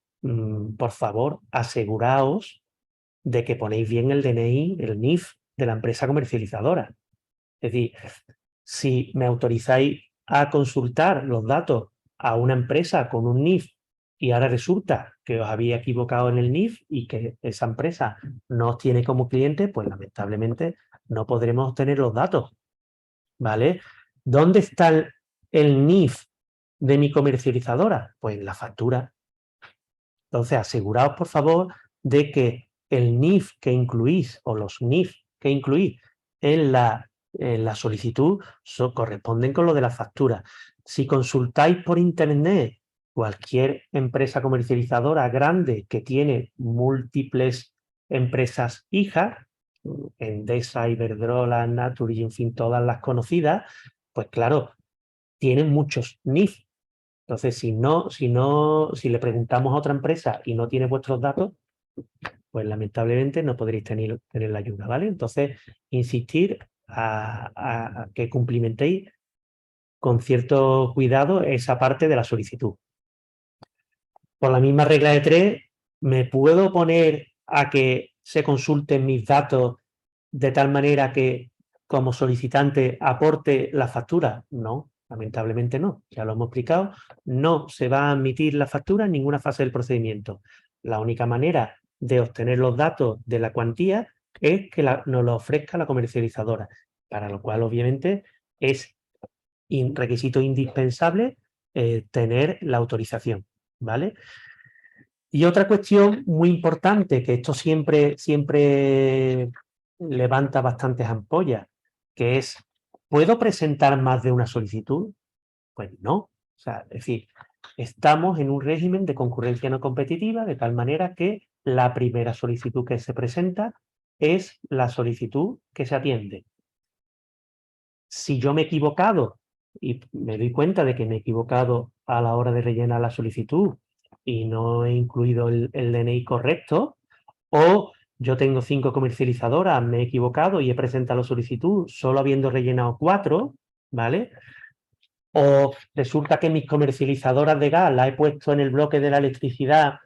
Por favor, aseguraos de que ponéis bien el DNI, el NIF de la empresa comercializadora. Es decir, si me autorizáis a consultar los datos a una empresa con un NIF y ahora resulta que os había equivocado en el NIF y que esa empresa no os tiene como cliente, pues lamentablemente no podremos obtener los datos, ¿vale? ¿Dónde está el NIF de mi comercializadora? Pues en la factura. Entonces, aseguraos, por favor, de que el NIF que incluís o los NIF que incluís en la solicitud corresponden con lo de la factura. Si consultáis por internet cualquier empresa comercializadora grande que tiene múltiples empresas hijas, Endesa, Iberdrola, Naturgy, en fin, todas las conocidas, pues claro, tienen muchos NIF. Entonces, si le preguntamos a otra empresa y no tiene vuestros datos, pues lamentablemente no podréis tener la ayuda, ¿vale? Entonces, insistir a que cumplimentéis con cierto cuidado esa parte de la solicitud. Por la misma regla de 3, ¿me puedo poner a que se consulten mis datos de tal manera que como solicitante aporte la factura? No, lamentablemente no. Ya lo hemos explicado. No se va a admitir la factura en ninguna fase del procedimiento. La única manera de obtener los datos de la cuantía es que nos lo ofrezca la comercializadora, para lo cual obviamente es requisito indispensable tener la autorización, ¿vale? Y otra cuestión muy importante, que esto siempre levanta bastantes ampollas, que es, ¿puedo presentar más de una solicitud? Pues no. O sea, es decir, estamos en un régimen de concurrencia no competitiva, de tal manera que la primera solicitud que se presenta es la solicitud que se atiende. Si yo me he equivocado y me doy cuenta de que me he equivocado a la hora de rellenar la solicitud y no he incluido el DNI correcto, o yo tengo 5 comercializadoras, me he equivocado y he presentado la solicitud solo habiendo rellenado 4, ¿vale? O resulta que mis comercializadoras de gas las he puesto en el bloque de la electricidad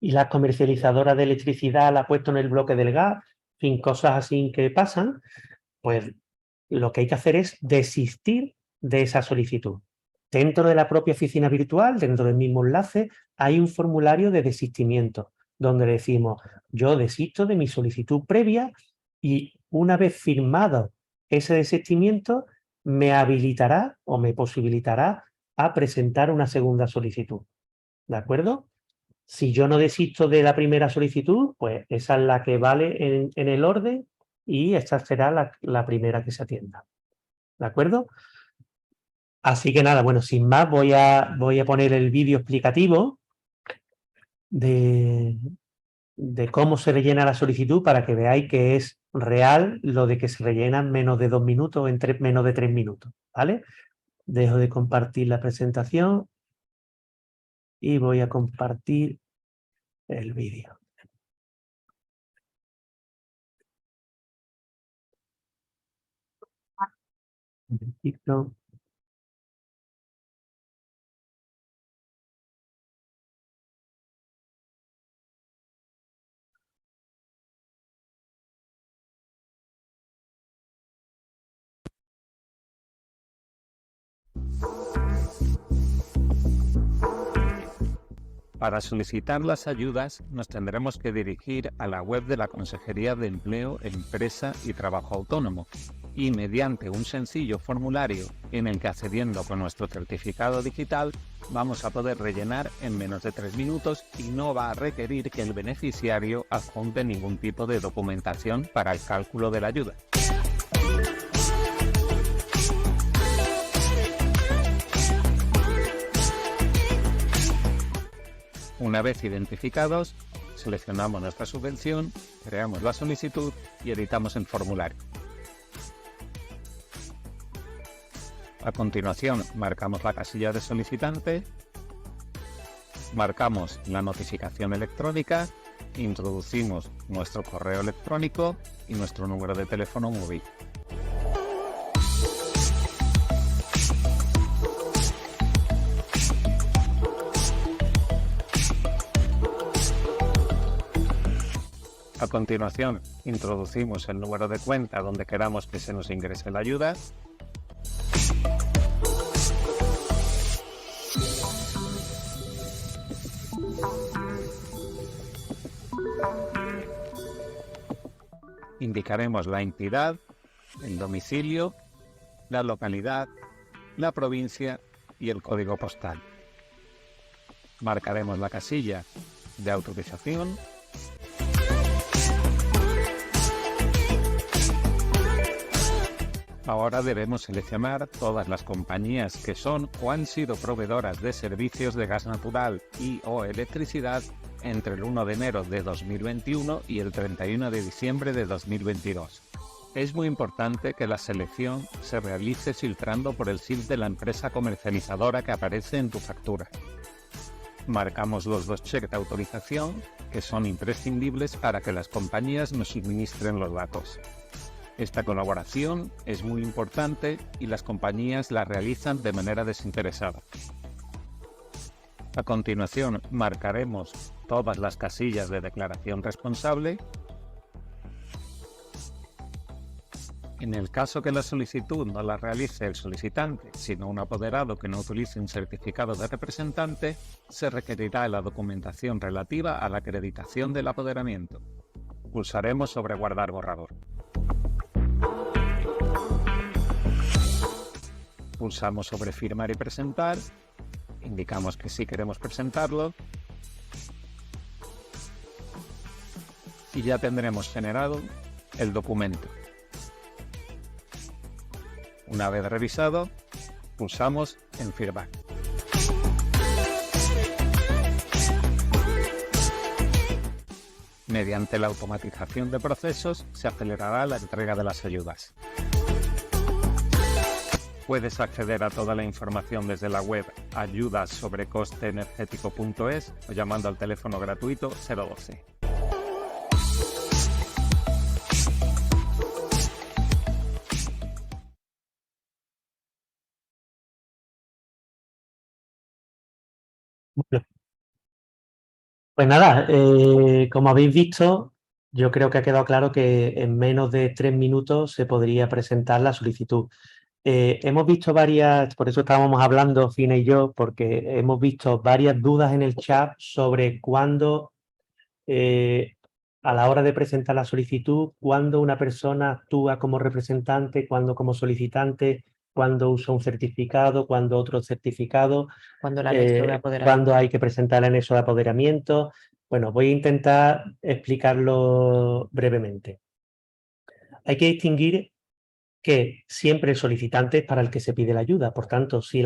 y las comercializadoras de electricidad las he puesto en el bloque del gas, en fin, cosas así que pasan, pues lo que hay que hacer es desistir de esa solicitud. Dentro de la propia oficina virtual, dentro del mismo enlace, hay un formulario de desistimiento, donde decimos, yo desisto de mi solicitud previa y una vez firmado ese desistimiento, me habilitará o me posibilitará a presentar una segunda solicitud. ¿De acuerdo? Si yo no desisto de la primera solicitud, pues esa es la que vale en el orden y esta será la primera que se atienda. ¿De acuerdo? Así que nada, bueno, sin más voy a poner el vídeo explicativo de cómo se rellena la solicitud para que veáis que es real lo de que se rellena en menos de 2 minutos o en menos de 3 minutos, ¿vale? Dejo de compartir la presentación y voy a compartir el vídeo. Un momentito. Para solicitar las ayudas nos tendremos que dirigir a la web de la Consejería de Empleo, Empresa y Trabajo Autónomo y mediante un sencillo formulario en el que accediendo con nuestro certificado digital vamos a poder rellenar en menos de 3 minutos y no va a requerir que el beneficiario adjunte ningún tipo de documentación para el cálculo de la ayuda. Una vez identificados, seleccionamos nuestra subvención, creamos la solicitud y editamos el formulario. A continuación, marcamos la casilla de solicitante, marcamos la notificación electrónica, introducimos nuestro correo electrónico y nuestro número de teléfono móvil. A continuación, introducimos el número de cuenta donde queramos que se nos ingrese la ayuda. Indicaremos la entidad, el domicilio, la localidad, la provincia y el código postal. Marcaremos la casilla de autorización. Ahora debemos seleccionar todas las compañías que son o han sido proveedoras de servicios de gas natural y o electricidad entre el 1 de enero de 2021 y el 31 de diciembre de 2022. Es muy importante que la selección se realice filtrando por el CIF de la empresa comercializadora que aparece en tu factura. Marcamos los 2 cheques de autorización que son imprescindibles para que las compañías nos suministren los datos. Esta colaboración es muy importante y las compañías la realizan de manera desinteresada. A continuación, marcaremos todas las casillas de declaración responsable. En el caso que la solicitud no la realice el solicitante, sino un apoderado que no utilice un certificado de representante, se requerirá la documentación relativa a la acreditación del apoderamiento. Pulsaremos sobre Guardar borrador. Pulsamos sobre Firmar y Presentar, indicamos que sí queremos presentarlo y ya tendremos generado el documento. Una vez revisado, pulsamos en Firmar. Mediante la automatización de procesos se acelerará la entrega de las ayudas. Puedes acceder a toda la información desde la web ayudasobrecosteenergético.es o llamando al teléfono gratuito 012. Pues nada, como habéis visto, yo creo que ha quedado claro que en menos de 3 minutos se podría presentar la solicitud. Hemos visto varias, por eso estábamos hablando Fina y yo, porque hemos visto varias dudas en el chat sobre cuándo, a la hora de presentar la solicitud, cuándo una persona actúa como representante, cuándo como solicitante, cuándo usa un certificado, cuándo otro certificado, Cuando la anexo de apoderamiento. cuándo hay que presentar el anexo de apoderamiento. Bueno, voy a intentar explicarlo brevemente. Hay que distinguir que siempre el solicitante es para el que se pide la ayuda. Por tanto, si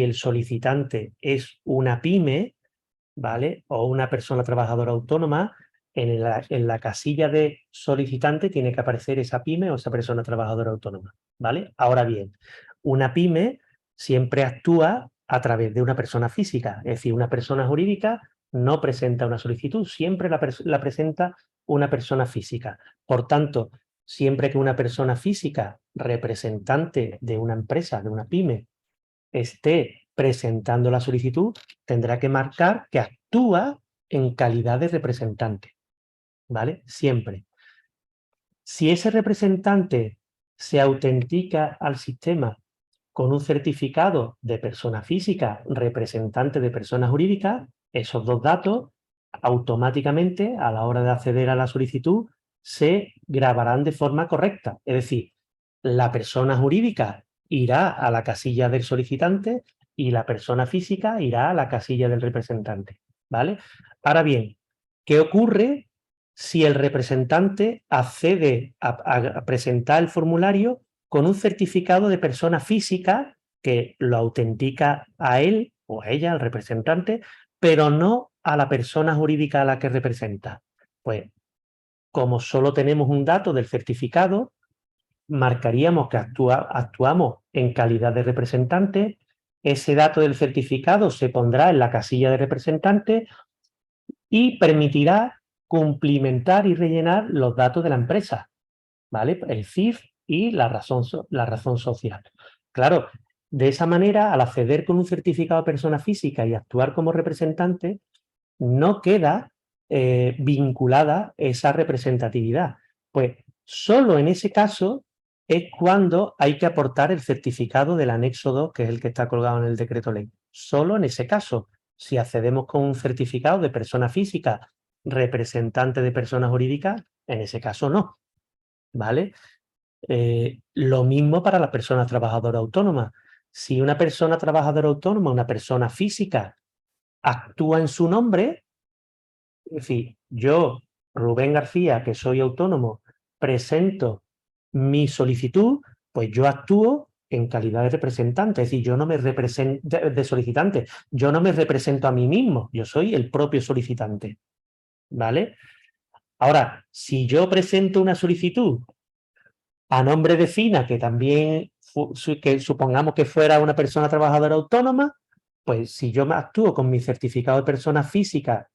el solicitante es una pyme, ¿vale? O una persona trabajadora autónoma, en la casilla de solicitante tiene que aparecer esa pyme o esa persona trabajadora autónoma, ¿vale? Ahora bien, una pyme siempre actúa a través de una persona física, es decir, una persona jurídica no presenta una solicitud, siempre la presenta una persona física. Por tanto, siempre que una persona física, representante de una empresa, de una pyme, esté presentando la solicitud, tendrá que marcar que actúa en calidad de representante, ¿vale? Siempre. Si ese representante se autentica al sistema con un certificado de persona física, representante de persona jurídica, esos dos datos automáticamente a la hora de acceder a la solicitud se grabarán de forma correcta. Es decir, la persona jurídica irá a la casilla del solicitante y la persona física irá a la casilla del representante, ¿vale? Ahora bien, ¿qué ocurre si el representante accede a presentar el formulario con un certificado de persona física que lo autentica a él o a ella, al representante, pero no a la persona jurídica a la que representa? Pues, como solo tenemos un dato del certificado, marcaríamos que actuamos en calidad de representante, ese dato del certificado se pondrá en la casilla de representante y permitirá cumplimentar y rellenar los datos de la empresa, ¿vale? El CIF y la razón social. Claro, de esa manera, al acceder con un certificado de persona física y actuar como representante, no queda vinculada esa representatividad. Pues solo en ese caso es cuando hay que aportar el certificado del anexo 2, que es el que está colgado en el decreto ley. Solo en ese caso. Si accedemos con un certificado de persona física, representante de persona jurídica, en ese caso no, ¿vale? Lo mismo para la persona trabajadora autónoma. Si una persona trabajadora autónoma, una persona física, actúa en su nombre, es decir, yo, Rubén García, que soy autónomo, presento mi solicitud, pues yo actúo en calidad de representante, es decir, yo no me represento de solicitante, yo no me represento a mí mismo, yo soy el propio solicitante, ¿vale? Ahora, si yo presento una solicitud a nombre de Fina, que también que supongamos que fuera una persona trabajadora autónoma, pues si yo actúo con mi certificado de persona física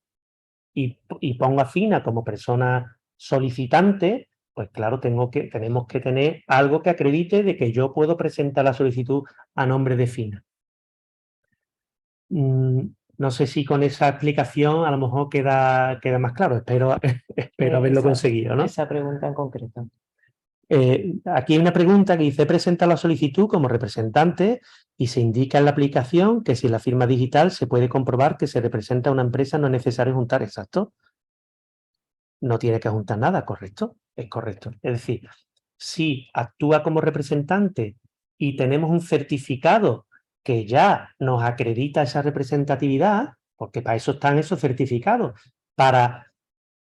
y pongo a Fina como persona solicitante, pues claro, tenemos que tener algo que acredite de que yo puedo presentar la solicitud a nombre de Fina. No sé si con esa explicación a lo mejor queda más claro. Espero haberlo conseguido, ¿no? Esa pregunta en concreto. Aquí hay una pregunta que dice: presenta la solicitud como representante y se indica en la aplicación que si la firma digital se puede comprobar que se representa a una empresa, no es necesario juntar. Exacto. No tiene que juntar nada, ¿correcto? Es correcto. Es decir, si actúa como representante y tenemos un certificado que ya nos acredita esa representatividad, porque para eso están esos certificados, para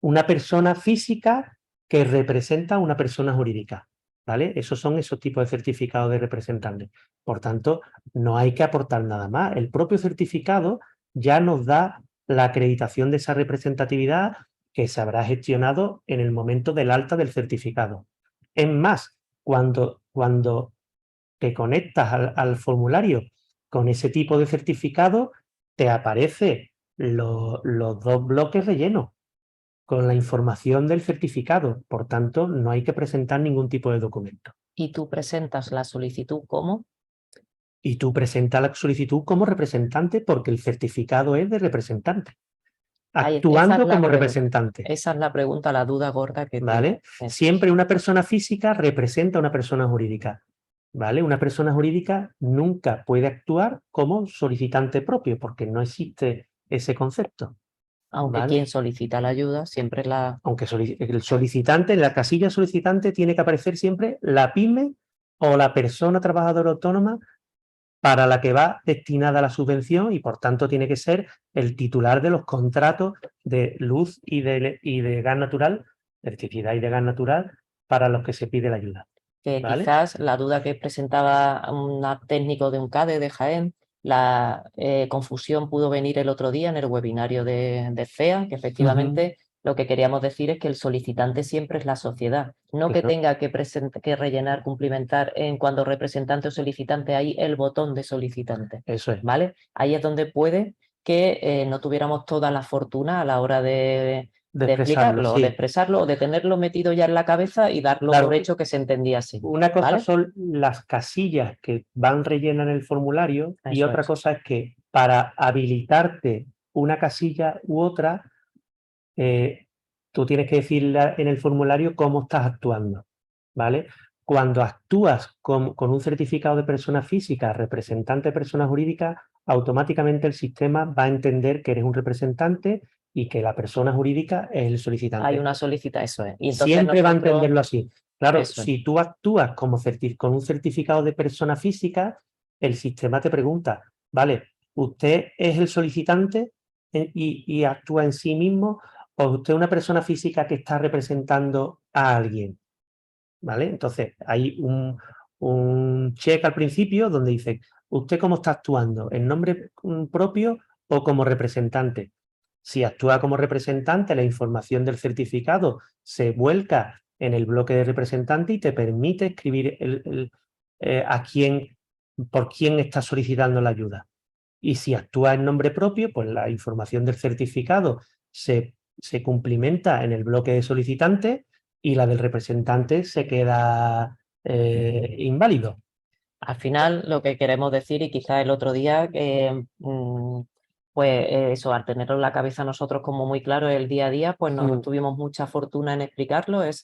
una persona física que representa a una persona jurídica, ¿vale? Esos son esos tipos de certificados de representantes. Por tanto, no hay que aportar nada más. El propio certificado ya nos da la acreditación de esa representatividad que se habrá gestionado en el momento del alta del certificado. Es más, cuando te conectas al formulario con ese tipo de certificado, te aparecen los dos bloques rellenos con la información del certificado. Por tanto, no hay que presentar ningún tipo de documento. ¿Y tú presentas la solicitud cómo? Y tú presentas la solicitud como representante porque el certificado es de representante. Actuando como representante. Esa es la pregunta, la duda gorda que ¿Vale? tengo. Siempre una persona física representa a una persona jurídica. ¿Vale? Una persona jurídica nunca puede actuar como solicitante propio porque no existe ese concepto. Aunque ¿vale? quien solicita la ayuda siempre la... Aunque el solicitante, en la casilla solicitante tiene que aparecer siempre la pyme o la persona trabajadora autónoma para la que va destinada la subvención y por tanto tiene que ser el titular de los contratos de luz y de gas natural, de electricidad y de gas natural para los que se pide la ayuda. Que ¿vale? quizás la duda que presentaba un técnico de un CADE de Jaén, la confusión pudo venir el otro día en el webinario de FEA, que efectivamente Lo que queríamos decir es que el solicitante siempre es la sociedad, no que Claro. tenga que rellenar, cumplimentar en cuando representante o solicitante hay el botón de solicitante, Eso es. ¿vale? Ahí es donde puede que no tuviéramos toda la fortuna a la hora de expresarlo, explicarlo, sí. de expresarlo, o de tenerlo metido ya en la cabeza y darlo Claro. por hecho que se entendía así. Una cosa ¿vale? son las casillas que van rellenas en el formulario y Eso otra es. cosa es que para habilitarte una casilla u otra, tú tienes que decirle en el formulario cómo estás actuando, ¿vale? Cuando actúas con un certificado de persona física, representante de persona jurídica, automáticamente el sistema va a entender que eres un representante y que la persona jurídica es el solicitante. Hay una solicita, eso es. Y entonces Siempre va a nosotros- entenderlo así. Claro, Eso es. si tú actúas como con un certificado de persona física, el sistema te pregunta, vale, ¿usted es el solicitante y actúa en sí mismo o usted es una persona física que está representando a alguien? ¿Vale? Entonces, hay un check al principio donde dice, ¿usted cómo está actuando? ¿En nombre propio o como representante? Si actúa como representante, la información del certificado se vuelca en el bloque de representante y te permite escribir por quién está solicitando la ayuda. Y si actúa en nombre propio, pues la información del certificado se cumplimenta en el bloque de solicitante y la del representante se queda inválido. Al final, lo que queremos decir, y quizás el otro día, pues eso, al tenerlo en la cabeza nosotros como muy claro el día a día, pues no tuvimos mucha fortuna en explicarlo. Es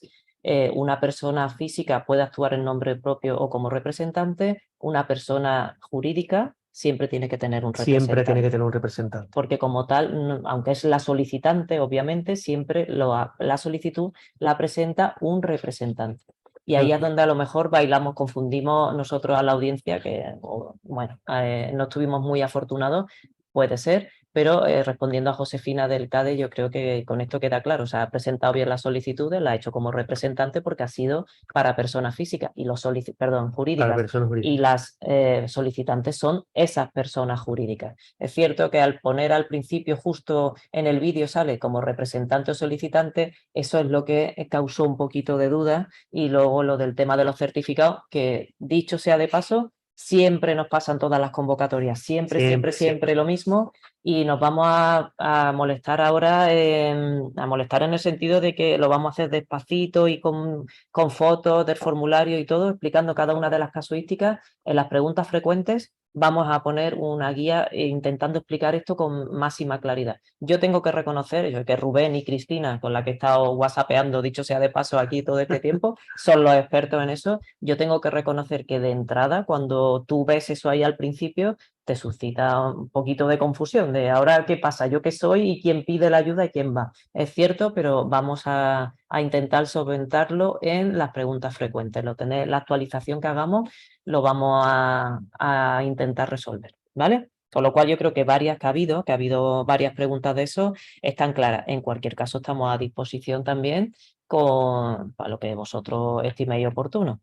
una persona física puede actuar en nombre propio o como representante, una persona jurídica siempre tiene que tener un representante. Siempre tiene que tener un representante. Porque como tal, aunque es la solicitante, obviamente, siempre la solicitud la presenta un representante. Y ahí es donde a lo mejor bailamos, confundimos nosotros a la audiencia, que bueno, no estuvimos muy afortunados, puede ser, pero respondiendo a Josefina del CADE, yo creo que con esto queda claro. O sea, ha presentado bien las solicitudes, la ha hecho como representante porque ha sido para personas físicas y jurídicas. Personas jurídicas. Y las solicitantes son esas personas jurídicas. Es cierto que al poner al principio, justo en el vídeo sale como representante o solicitante, eso es lo que causó un poquito de duda. Y luego lo del tema de los certificados, que dicho sea de paso, siempre nos pasan todas las convocatorias, siempre lo mismo, y nos vamos a molestar ahora, a molestar en el sentido de que lo vamos a hacer despacito y con fotos del formulario y todo, explicando cada una de las casuísticas. En las preguntas frecuentes vamos a poner una guía intentando explicar esto con máxima claridad. Yo tengo que reconocer que Rubén y Cristina, con la que he estado whatsappeando, dicho sea de paso aquí todo este tiempo, son los expertos en eso. Yo tengo que reconocer que de entrada, cuando tú ves eso ahí al principio, te suscita un poquito de confusión, de ahora qué pasa, yo qué soy y quién pide la ayuda y quién va. Es cierto, pero vamos a intentar solventarlo en las preguntas frecuentes. La actualización que hagamos lo vamos a intentar resolver, ¿vale? Con lo cual yo creo que ha habido varias preguntas de eso, están claras. En cualquier caso, estamos a disposición también para lo que vosotros estiméis oportuno.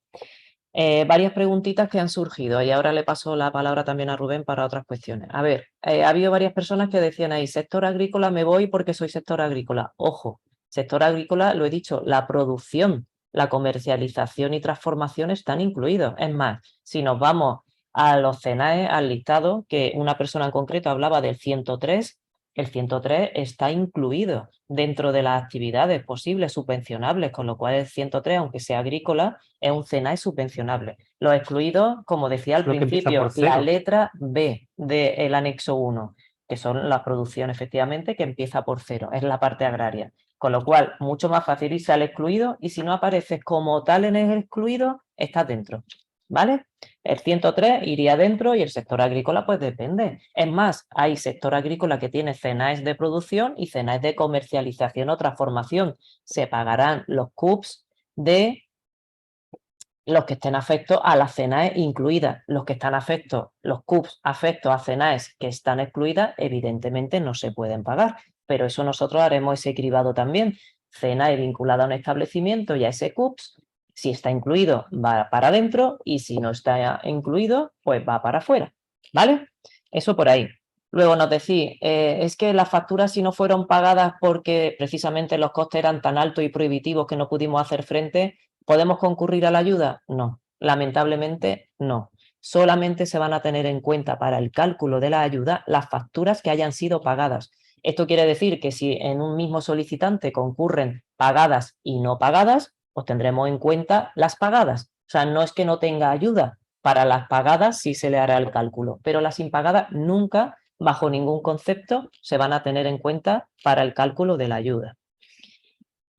Varias preguntitas que han surgido y ahora le paso la palabra también a Rubén para otras cuestiones. A ver, ha habido varias personas que decían ahí, sector agrícola, me voy porque soy sector agrícola. Ojo, sector agrícola, lo he dicho, la producción, la comercialización y transformación están incluidos. Es más, si nos vamos a los CENAE, al listado, que una persona en concreto hablaba del 103, el 103 está incluido dentro de las actividades posibles subvencionables, con lo cual el 103, aunque sea agrícola, es un CENAE subvencionable. Los excluidos, como decía al principio, la letra B del anexo 1, que son la producción efectivamente, que empieza por 0, es la parte agraria. Con lo cual, mucho más fácil irse al excluido y si no apareces como tal en el excluido, estás dentro. ¿Vale? El 103 iría dentro y el sector agrícola pues depende. Es más, hay sector agrícola que tiene CENAEs de producción y CENAEs de comercialización o transformación. Se pagarán los CUPs de los que estén afectos a las CENAEs incluidas. Los que están afectos, los CUPs afectos a CENAEs que están excluidas, evidentemente no se pueden pagar. Pero eso nosotros haremos ese cribado también. CENAE vinculada a un establecimiento y a ese CUPs, si está incluido, va para adentro y si no está incluido, pues va para afuera. ¿Vale? Eso por ahí. Luego nos decís, es que las facturas si no fueron pagadas porque precisamente los costes eran tan altos y prohibitivos que no pudimos hacer frente, ¿podemos concurrir a la ayuda? No, lamentablemente no. Solamente se van a tener en cuenta para el cálculo de la ayuda las facturas que hayan sido pagadas. Esto quiere decir que si en un mismo solicitante concurren pagadas y no pagadas, pues tendremos en cuenta las pagadas. O sea, no es que no tenga ayuda, para las pagadas sí se le hará el cálculo, pero las impagadas nunca, bajo ningún concepto, se van a tener en cuenta para el cálculo de la ayuda.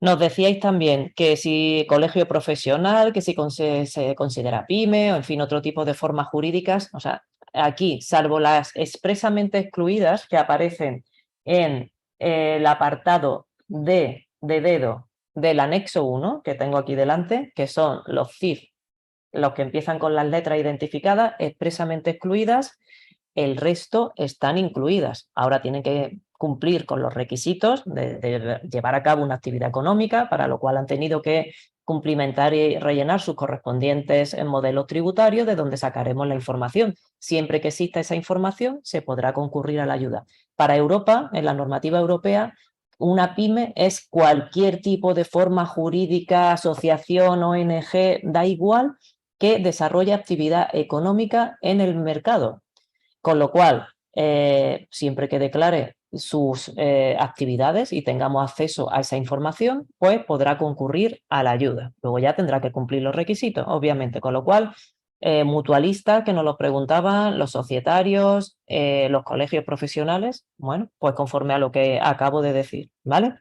Nos decíais también que si colegio profesional, que si se considera pyme o en fin otro tipo de formas jurídicas, o sea, aquí, salvo las expresamente excluidas que aparecen en el apartado D de dedo del anexo 1, que tengo aquí delante, que son los CIF, los que empiezan con las letras identificadas, expresamente excluidas, el resto están incluidas. Ahora tienen que cumplir con los requisitos de llevar a cabo una actividad económica, para lo cual han tenido que cumplimentar y rellenar sus correspondientes modelos tributarios, de donde sacaremos la información. Siempre que exista esa información, se podrá concurrir a la ayuda. Para Europa, en la normativa europea, una pyme es cualquier tipo de forma jurídica, asociación, ONG, da igual, que desarrolla actividad económica en el mercado. Con lo cual, siempre que declare sus actividades y tengamos acceso a esa información, pues podrá concurrir a la ayuda. Luego ya tendrá que cumplir los requisitos, obviamente. Con lo cual, mutualistas que nos lo preguntaban, los societarios, los colegios profesionales, bueno, pues conforme a lo que acabo de decir, ¿vale?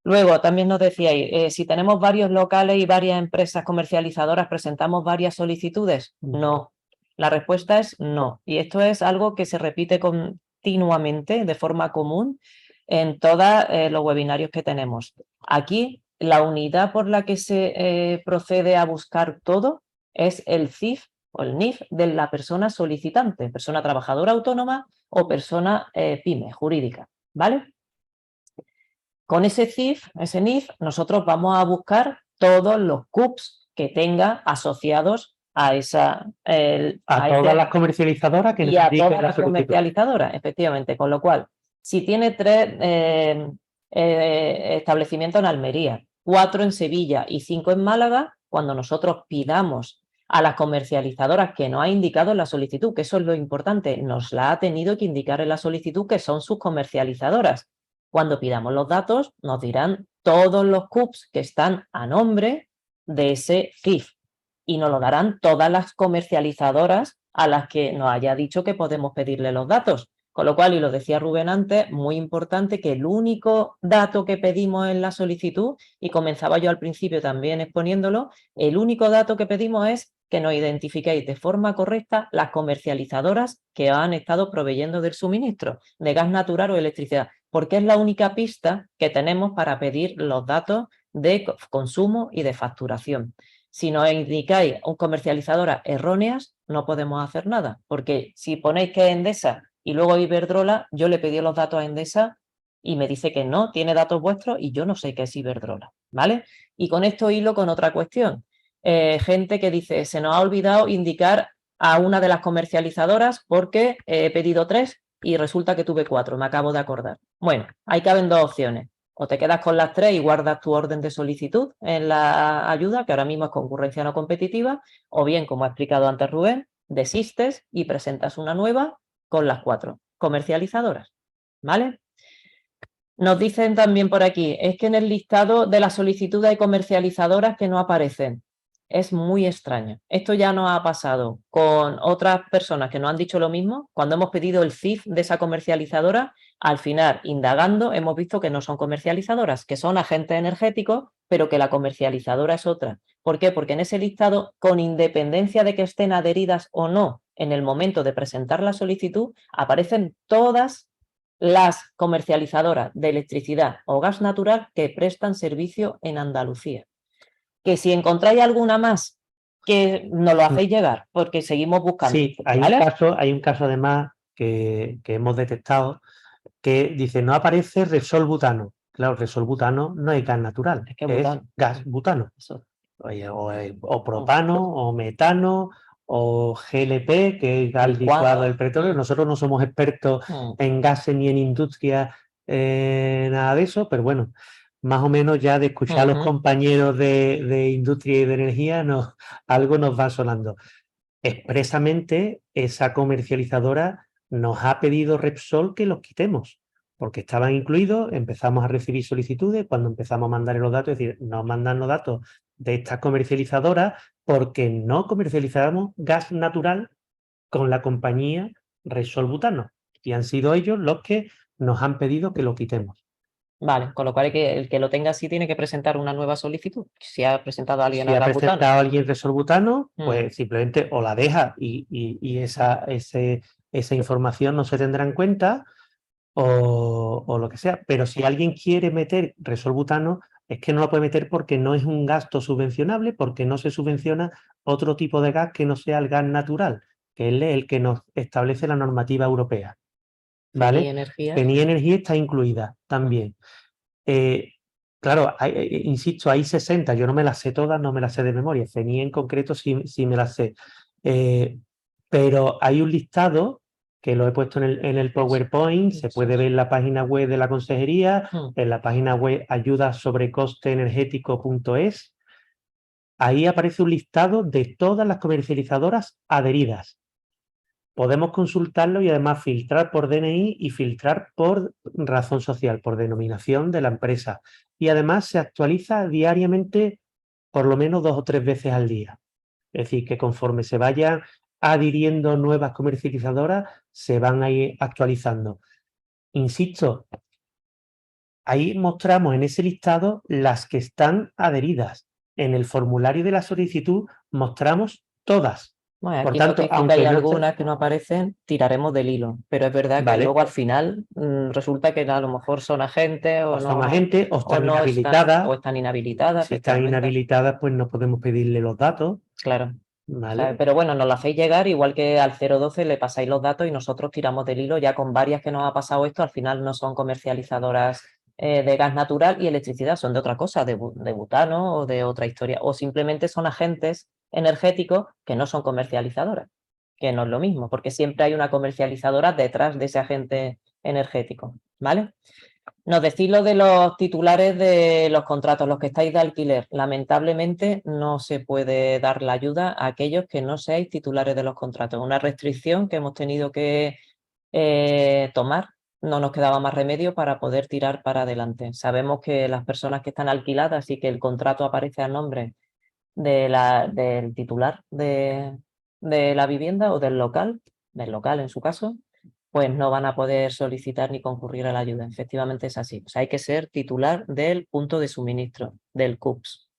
Luego, también nos decíais, si tenemos varios locales y varias empresas comercializadoras, ¿presentamos varias solicitudes? No. La respuesta es no. Y esto es algo que se repite continuamente, de forma común, en todos los webinarios que tenemos. Aquí, la unidad por la que se procede a buscar todo es el CIF o el NIF de la persona solicitante, persona trabajadora autónoma o persona pyme, jurídica, ¿vale? Con ese CIF, ese NIF, nosotros vamos a buscar todos los CUPs que tenga asociados a esa... todas las comercializadoras que y a necesiten todas la las solicitud. comercializadoras, efectivamente. Con lo cual, si tiene 3 establecimientos en Almería, 4 en Sevilla y 5 en Málaga, cuando nosotros pidamos a las comercializadoras que nos ha indicado en la solicitud, que eso es lo importante, nos la ha tenido que indicar en la solicitud que son sus comercializadoras. Cuando pidamos los datos, nos dirán todos los CUPs que están a nombre de ese CIF y nos lo darán todas las comercializadoras a las que nos haya dicho que podemos pedirle los datos. Con lo cual, y lo decía Rubén antes, muy importante que el único dato que pedimos en la solicitud, y comenzaba yo al principio también exponiéndolo, el único dato que pedimos es que nos identifiquéis de forma correcta las comercializadoras que han estado proveyendo del suministro de gas natural o electricidad, porque es la única pista que tenemos para pedir los datos de consumo y de facturación. Si nos indicáis comercializadoras erróneas, no podemos hacer nada, porque si ponéis que es Endesa y luego Iberdrola, yo le pedí los datos a Endesa y me dice que no, tiene datos vuestros y yo no sé qué es Iberdrola, ¿vale? Y con esto hilo con otra cuestión. Gente que dice, se nos ha olvidado indicar a una de las comercializadoras porque he pedido 3 y resulta que tuve 4, me acabo de acordar. Bueno, ahí caben 2 opciones. O te quedas con las 3 y guardas tu orden de solicitud en la ayuda, que ahora mismo es concurrencia no competitiva, o bien, como ha explicado antes Rubén, desistes y presentas una nueva con las 4 comercializadoras, ¿vale? Nos dicen también por aquí, es que en el listado de la solicitud hay comercializadoras que no aparecen. Es muy extraño. Esto ya nos ha pasado con otras personas que nos han dicho lo mismo. Cuando hemos pedido el CIF de esa comercializadora, al final, indagando, hemos visto que no son comercializadoras, que son agentes energéticos, pero que la comercializadora es otra. ¿Por qué? Porque en ese listado, con independencia de que estén adheridas o no en el momento de presentar la solicitud, aparecen todas las comercializadoras de electricidad o gas natural que prestan servicio en Andalucía. Que si encontráis alguna más, que nos lo hacéis llegar, porque seguimos buscando. Sí, hay un caso además que hemos detectado que dice, no aparece Repsol butano. Claro, Repsol butano no es gas natural, es que butano. gas butano. Eso. O propano, o metano, o GLP, que es gas licuado del petróleo. Nosotros no somos expertos en gases ni en industria, nada de eso, pero bueno, más o menos ya de escuchar a los compañeros de industria y de energía, algo nos va sonando. Expresamente, esa comercializadora nos ha pedido Repsol que los quitemos, porque estaban incluidos, empezamos a recibir solicitudes, cuando empezamos a mandar los datos, es decir, nos mandan los datos de estas comercializadoras porque no comercializamos gas natural con la compañía Repsol Butano, y han sido ellos los que nos han pedido que lo quitemos. Vale, con lo cual el que lo tenga así tiene que presentar una nueva solicitud. Si ha presentado alguien Si a ha gas butano. presentado alguien Repsol Butano, pues simplemente o la deja y esa información no se tendrá en cuenta o lo que sea. Pero si alguien quiere meter Repsol Butano, es que no lo puede meter porque no es un gasto subvencionable, porque no se subvenciona otro tipo de gas que no sea el gas natural, que es el que nos establece la normativa europea. ¿Vale? FENI Energía está incluida también. Claro, insisto, hay 60, yo no me las sé todas, no me las sé de memoria, FENI en concreto sí me las sé. Pero hay un listado que lo he puesto en el PowerPoint, se puede ver en la página web de la consejería, en la página web ayudasobrecosteenergético.es. Ahí aparece un listado de todas las comercializadoras adheridas. Podemos consultarlo y además filtrar por DNI y filtrar por razón social, por denominación de la empresa. Y además se actualiza diariamente por lo menos 2 o 3 veces al día. Es decir, que conforme se vayan adhiriendo nuevas comercializadoras, se van a ir actualizando. Insisto, ahí mostramos en ese listado las que están adheridas. En el formulario de la solicitud mostramos todas. Bueno, por aquí tanto, notifica aunque hay no algunas que no aparecen, tiraremos del hilo. Pero es verdad que luego al final resulta que a lo mejor son agentes o no. Son agentes o están no inhabilitadas. o están inhabilitadas. Si están inhabilitadas, pues no podemos pedirle los datos. Claro. ¿Vale? Pero bueno, nos lo hacéis llegar, igual que al 012 le pasáis los datos y nosotros tiramos del hilo ya con varias que nos ha pasado esto. Al final no son comercializadoras de gas natural y electricidad, son de otra cosa, de butano o de otra historia. O simplemente son agentes energéticos que no son comercializadoras, que no es lo mismo, porque siempre hay una comercializadora detrás de ese agente energético, ¿vale? Nos decís lo de los titulares de los contratos, los que estáis de alquiler. Lamentablemente no se puede dar la ayuda a aquellos que no seáis titulares de los contratos. Una restricción que hemos tenido que tomar. No nos quedaba más remedio para poder tirar para adelante. Sabemos que las personas que están alquiladas y que el contrato aparece a nombre del titular de la vivienda o del local en su caso, pues no van a poder solicitar ni concurrir a la ayuda. Efectivamente es así. O sea, hay que ser titular del punto de suministro, del CUPS.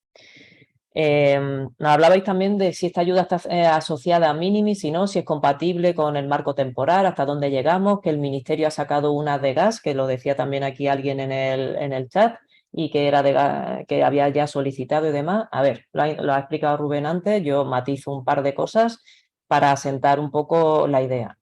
Nos hablabais también de si esta ayuda está asociada a minimis, si no, si es compatible con el marco temporal, hasta dónde llegamos, que el Ministerio ha sacado una de gas, que lo decía también aquí alguien en el chat, y que era de gas, que había ya solicitado y demás. A ver, lo ha explicado Rubén antes, yo matizo un par de cosas para asentar un poco la idea.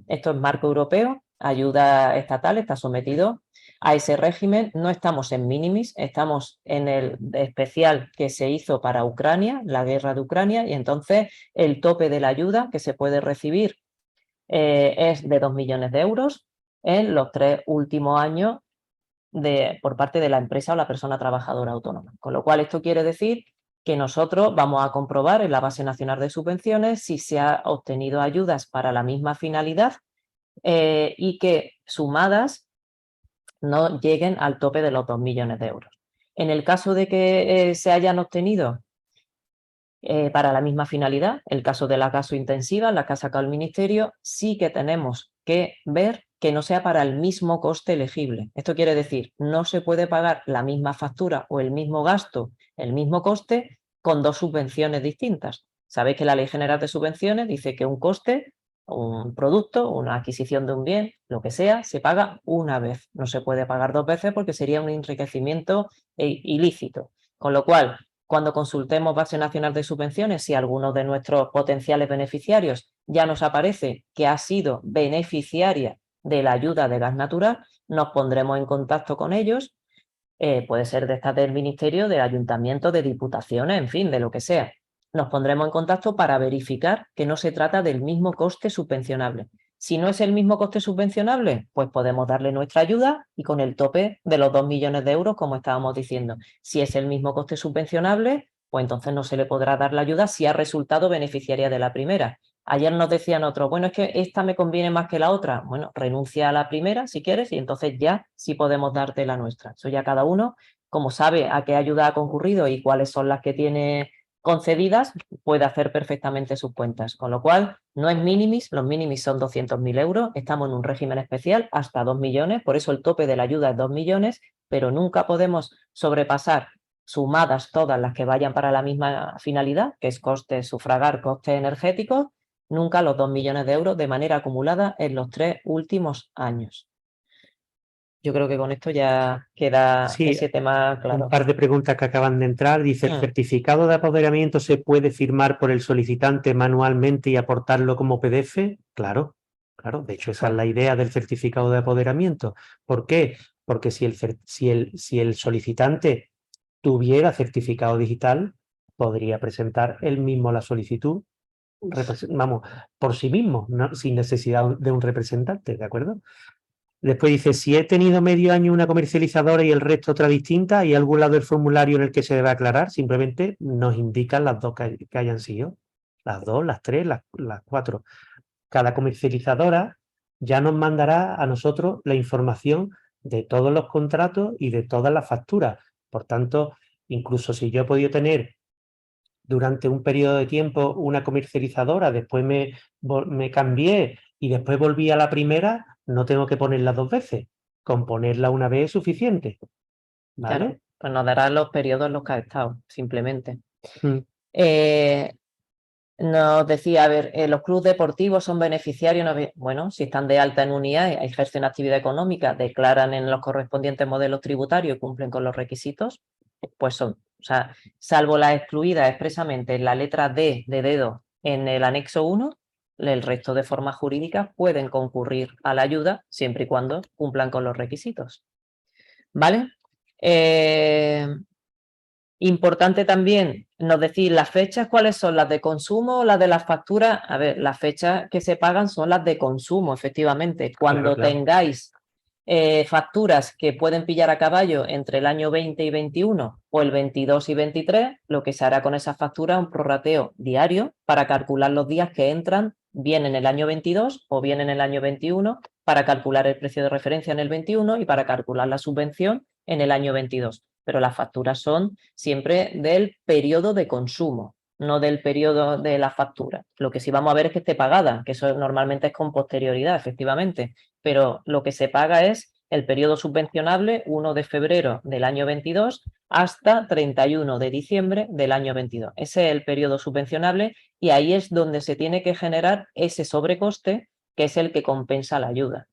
Esto es marco europeo, ayuda estatal, está sometido a ese régimen. No estamos en minimis, estamos en el especial que se hizo para Ucrania, la guerra de Ucrania, y entonces el tope de la ayuda que se puede recibir es de 2 millones de euros en los 3 últimos años por parte de la empresa o la persona trabajadora autónoma. Con lo cual esto quiere decir que nosotros vamos a comprobar en la base nacional de subvenciones si se ha obtenido ayudas para la misma finalidad y que sumadas no lleguen al tope de los 2 millones de euros. En el caso de que se hayan obtenido para la misma finalidad, el caso de la gasointensiva, la que ha sacado el Ministerio, sí que tenemos que ver que no sea para el mismo coste elegible. Esto quiere decir, no se puede pagar la misma factura o el mismo gasto, el mismo coste, con 2 subvenciones distintas. Sabéis que la Ley General de Subvenciones dice que un coste, un producto, una adquisición de un bien, lo que sea, se paga una vez. No se puede pagar 2 veces porque sería un enriquecimiento ilícito. Con lo cual, cuando consultemos Base Nacional de Subvenciones, si alguno de nuestros potenciales beneficiarios ya nos aparece que ha sido beneficiaria de la ayuda de gas natural, nos pondremos en contacto con ellos, puede ser de estas del Ministerio, del Ayuntamiento, de Diputaciones, en fin, de lo que sea. nos pondremos en contacto para verificar que no se trata del mismo coste subvencionable. Si no es el mismo coste subvencionable, pues podemos darle nuestra ayuda y con el tope de los 2 millones de euros, como estábamos diciendo. Si es el mismo coste subvencionable, pues entonces no se le podrá dar la ayuda si ha resultado beneficiaria de la primera. Ayer nos decían otros, bueno, es que esta me conviene más que la otra. Bueno, renuncia a la primera si quieres y entonces ya sí podemos darte la nuestra. Eso ya cada uno, como sabe a qué ayuda ha concurrido y cuáles son las que tiene concedidas, puede hacer perfectamente sus cuentas. Con lo cual, no es minimis, los minimis son 200.000 euros, estamos en un régimen especial hasta 2 millones, por eso el tope de la ayuda es 2 millones, pero nunca podemos sobrepasar, sumadas todas las que vayan para la misma finalidad, que es coste sufragar, coste energético, nunca los 2 millones de euros de manera acumulada en los 3 últimos años. Yo creo que con esto ya queda Sí, ese tema claro. un par de preguntas que acaban de entrar. Dice, ¿el certificado de apoderamiento se puede firmar por el solicitante manualmente y aportarlo como PDF? Claro, claro. De hecho, esa es la idea del certificado de apoderamiento. ¿Por qué? Porque si el solicitante tuviera certificado digital, podría presentar él mismo la solicitud, vamos, por sí mismo, ¿no? Sin necesidad de un representante, ¿de acuerdo? Después dice, si he tenido medio año una comercializadora y el resto otra distinta, ¿hay algún lado del formulario en el que se debe aclarar? Simplemente nos indican las dos que hayan sido. Las 2, las 3, las 4. Cada comercializadora ya nos mandará a nosotros la información de todos los contratos y de todas las facturas. Por tanto, incluso si yo he podido tener durante un periodo de tiempo una comercializadora, después me cambié y después volví a la primera, no tengo que ponerla 2 veces. Con ponerla una vez es suficiente. ¿Vale? Claro, pues nos dará los periodos en los que ha estado, simplemente. Mm. Nos decía, a ver, los clubes deportivos son beneficiarios, bueno, si están de alta en unidad, ejercen actividad económica, declaran en los correspondientes modelos tributarios y cumplen con los requisitos, pues son, o sea, salvo la excluida expresamente en la letra D de dedo en el anexo 1, el resto de formas jurídicas pueden concurrir a la ayuda siempre y cuando cumplan con los requisitos. ¿Vale? Importante también nos decir las fechas, ¿cuáles son? ¿Las de consumo o las de las facturas? A ver, las fechas que se pagan son las de consumo, efectivamente. Cuando Claro. tengáis facturas que pueden pillar a caballo entre el año 20 y 21 o el 22 y 23, lo que se hará con esas facturas es un prorrateo diario para calcular los días que entran bien en el año 22 o bien en el año 21 para calcular el precio de referencia en el 21 y para calcular la subvención en el año 22. Pero las facturas son siempre del periodo de consumo, no del periodo de la factura. Lo que sí vamos a ver es que esté pagada, que eso normalmente es con posterioridad, efectivamente, pero lo que se paga es el periodo subvencionable 1 de febrero del año 22 hasta 31 de diciembre del año 22. Ese es el periodo subvencionable y ahí es donde se tiene que generar ese sobrecoste que es el que compensa la ayuda.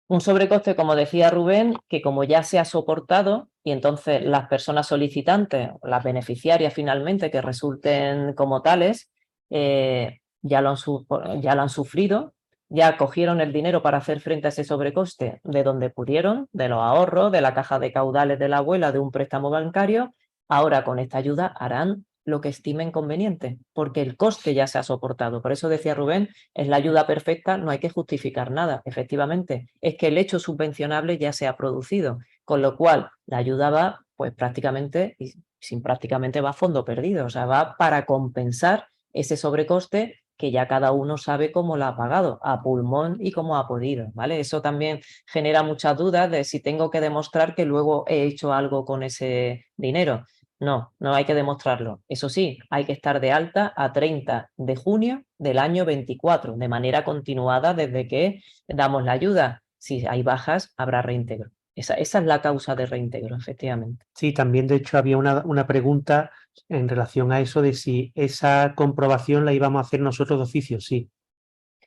Un sobrecoste, como decía Rubén, que como ya se ha soportado y entonces las personas solicitantes, las beneficiarias finalmente que resulten como tales, ya lo han sufrido, ya cogieron el dinero para hacer frente a ese sobrecoste de donde pudieron, de los ahorros, de la caja de caudales de la abuela, de un préstamo bancario. Ahora con esta ayuda harán lo que estimen conveniente, porque el coste ya se ha soportado. Por eso decía Rubén, es la ayuda perfecta, no hay que justificar nada, efectivamente. Es que el hecho subvencionable ya se ha producido, con lo cual la ayuda va, pues prácticamente, y sin prácticamente va a fondo perdido, o sea, va para compensar ese sobrecoste que ya cada uno sabe cómo lo ha pagado, a pulmón y cómo ha podido, ¿vale? Eso también genera muchas dudas de si tengo que demostrar que luego he hecho algo con ese dinero. No, no hay que demostrarlo. Eso sí, hay que estar de alta a 30 de junio del año 24, de manera continuada desde que damos la ayuda. Si hay bajas, habrá reintegro. Esa es la causa de reintegro, efectivamente. Sí, también de hecho había una pregunta en relación a eso de si esa comprobación la íbamos a hacer nosotros de oficio. Sí,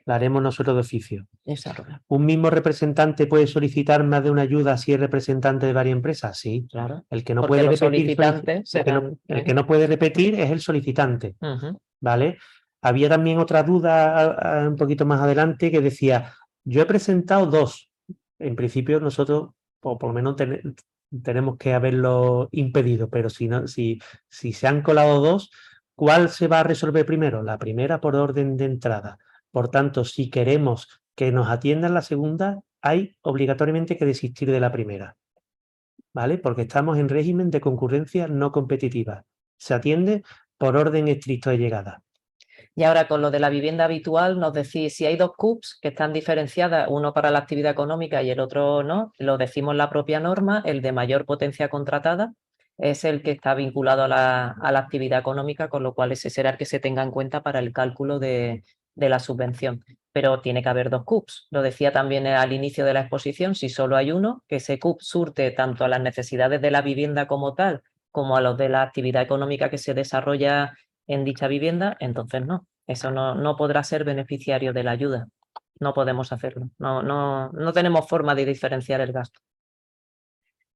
la haremos nosotros de oficio. ¿Un mismo representante puede solicitar más de una ayuda si es representante de varias empresas? Sí, claro. El que no puede repetir, el que no puede repetir es el solicitante. ¿Vale? Había también otra duda un poquito más adelante que decía, yo he presentado 2. En principio nosotros, o por lo menos tenemos que haberlo impedido, pero si se han colado 2, ¿Cuál se va a resolver primero? La primera por orden de entrada. Por tanto, si queremos que nos atiendan la segunda, hay obligatoriamente que desistir de la primera, ¿vale? Porque estamos en régimen de concurrencia no competitiva. Se atiende por orden estricto de llegada. Y ahora con lo de la vivienda habitual nos decís, si hay dos CUPs que están diferenciadas, uno para la actividad económica y el otro no, lo decimos en la propia norma, el de mayor potencia contratada es el que está vinculado a la actividad económica, con lo cual ese será el que se tenga en cuenta para el cálculo de la subvención. Pero tiene que haber dos CUPs. Lo decía también al inicio de la exposición, si solo hay uno, que ese CUP surte tanto a las necesidades de la vivienda como tal, como a los de la actividad económica que se desarrolla en dicha vivienda, entonces no, eso no podrá ser beneficiario de la ayuda. No podemos hacerlo. No tenemos forma de diferenciar el gasto.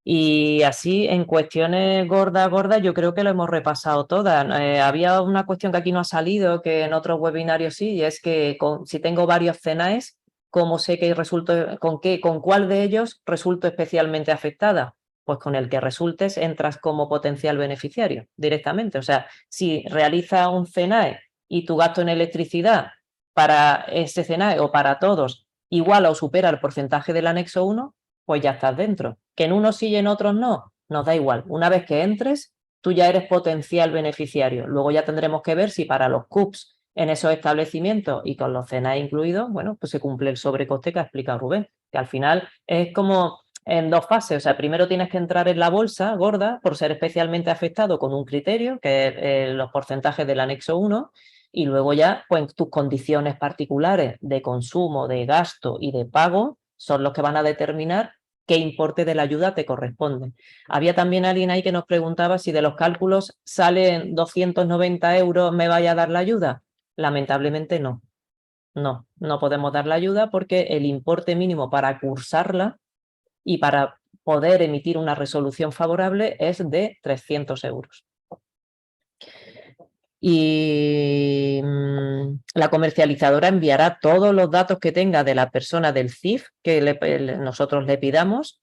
Y así, en cuestiones gordas, yo creo que lo hemos repasado todas. Había una cuestión que aquí no ha salido, que en otros webinarios sí, y es que si tengo varios CENAES, ¿cómo sé que resulto, con cuál de ellos resulto especialmente afectada? Pues con el que resultes entras como potencial beneficiario directamente. O sea, si realiza un CENAE y tu gasto en electricidad para ese CENAE o para todos iguala o supera el porcentaje del anexo 1, pues ya estás dentro. Que en unos sí y en otros no, nos da igual. Una vez que entres, tú ya eres potencial beneficiario. Luego ya tendremos que ver si para los CUPs en esos establecimientos y con los CENAE incluidos, bueno, pues se cumple el sobrecoste que ha explicado Rubén, que al final es como en dos fases. O sea, primero tienes que entrar en la bolsa gorda por ser especialmente afectado con un criterio, que es los porcentajes del anexo 1, y luego ya, pues tus condiciones particulares de consumo, de gasto y de pago son los que van a determinar qué importe de la ayuda te corresponde. Había también alguien ahí que nos preguntaba si de los cálculos salen 290 euros, ¿me vaya a dar la ayuda? Lamentablemente no. No podemos dar la ayuda porque el importe mínimo para cursarla y para poder emitir una resolución favorable es de 300 euros. Y la comercializadora enviará todos los datos que tenga de la persona del CIF que nosotros le pidamos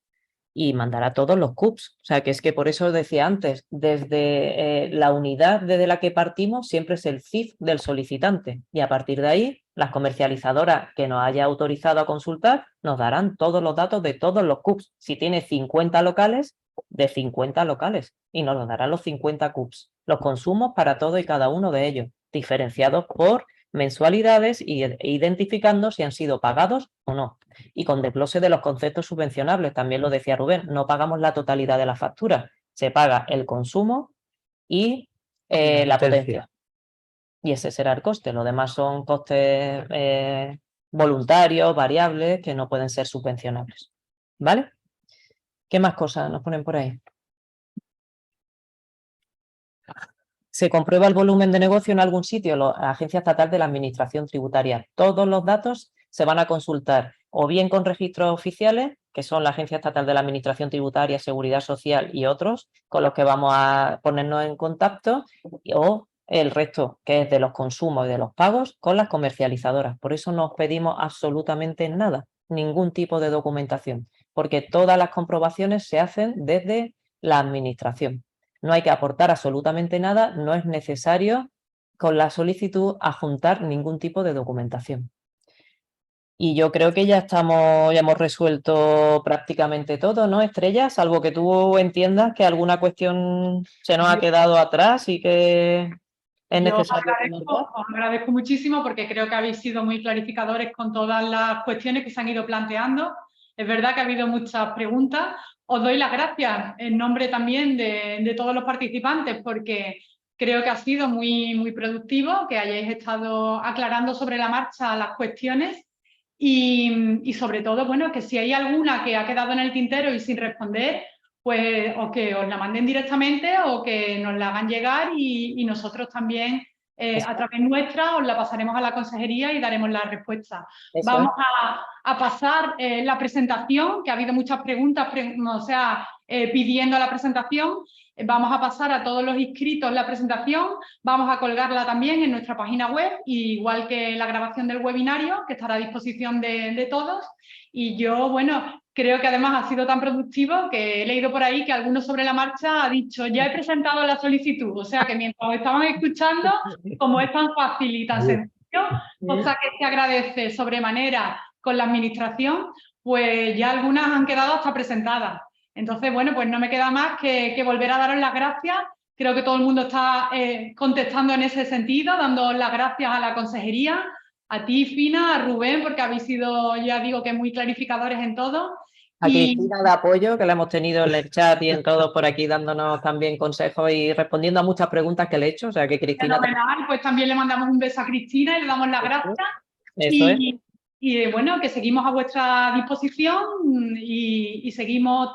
y mandará todos los CUPs. O sea, que es que por eso decía antes, desde la unidad desde la que partimos siempre es el CIF del solicitante y a partir de ahí las comercializadoras que nos haya autorizado a consultar nos darán todos los datos de todos los CUPs. Si tiene 50 locales, de 50 locales y nos darán los 50 CUPs. Los consumos para todo y cada uno de ellos, diferenciados por mensualidades e identificando si han sido pagados o no. Y con desglose de los conceptos subvencionables, también lo decía Rubén, no pagamos la totalidad de la factura, se paga el consumo y la potencia. Y ese será el coste, lo demás son costes voluntarios, variables, que no pueden ser subvencionables. ¿Vale? ¿Qué más cosas nos ponen por ahí? ¿Se comprueba el volumen de negocio en algún sitio? La Agencia Estatal de la Administración Tributaria. Todos los datos se van a consultar o bien con registros oficiales, que son la Agencia Estatal de la Administración Tributaria, Seguridad Social y otros, con los que vamos a ponernos en contacto, o el resto, que es de los consumos y de los pagos, con las comercializadoras. Por eso no os pedimos absolutamente nada, ningún tipo de documentación, porque todas las comprobaciones se hacen desde la Administración. No hay que aportar absolutamente nada, no es necesario con la solicitud adjuntar ningún tipo de documentación. Y yo creo que ya hemos resuelto prácticamente todo, ¿no, Estrella? Salvo que tú entiendas que alguna cuestión se nos ha quedado atrás y que es necesario. Os agradezco muchísimo porque creo que habéis sido muy clarificadores con todas las cuestiones que se han ido planteando. Es verdad que ha habido muchas preguntas. Os doy las gracias en nombre también de todos los participantes porque creo que ha sido muy productivo que hayáis estado aclarando sobre la marcha las cuestiones y sobre todo, bueno, que si hay alguna que ha quedado en el tintero y sin responder, pues o que os la manden directamente o que nos la hagan llegar y nosotros también a través nuestra os la pasaremos a la consejería y daremos la respuesta. Vamos a pasar la presentación, que ha habido muchas preguntas, pidiendo la presentación vamos a pasar a todos los inscritos la presentación, vamos a colgarla también en nuestra página web, igual que la grabación del webinario, que estará a disposición de todos. Y yo, bueno, creo que además ha sido tan productivo que he leído por ahí que alguno sobre la marcha ha dicho, ya he presentado la solicitud. O sea que mientras os estaban escuchando, como es tan fácil y tan sencillo, cosa que se agradece sobremanera con la administración, pues ya algunas han quedado hasta presentadas. Entonces, bueno, pues no me queda más que volver a daros las gracias. Creo que todo el mundo está contestando en ese sentido, dando las gracias a la consejería, a ti, Fina, a Rubén, porque habéis sido, ya digo, que muy clarificadores en todo. A Cristina de apoyo, que la hemos tenido en el chat y en todos por aquí dándonos también consejos y respondiendo a muchas preguntas que le he hecho. O sea que Cristina... Fenomenal, pues también le mandamos un beso a Cristina y le damos las gracias. Eso es. Y bueno, que seguimos a vuestra disposición y seguimos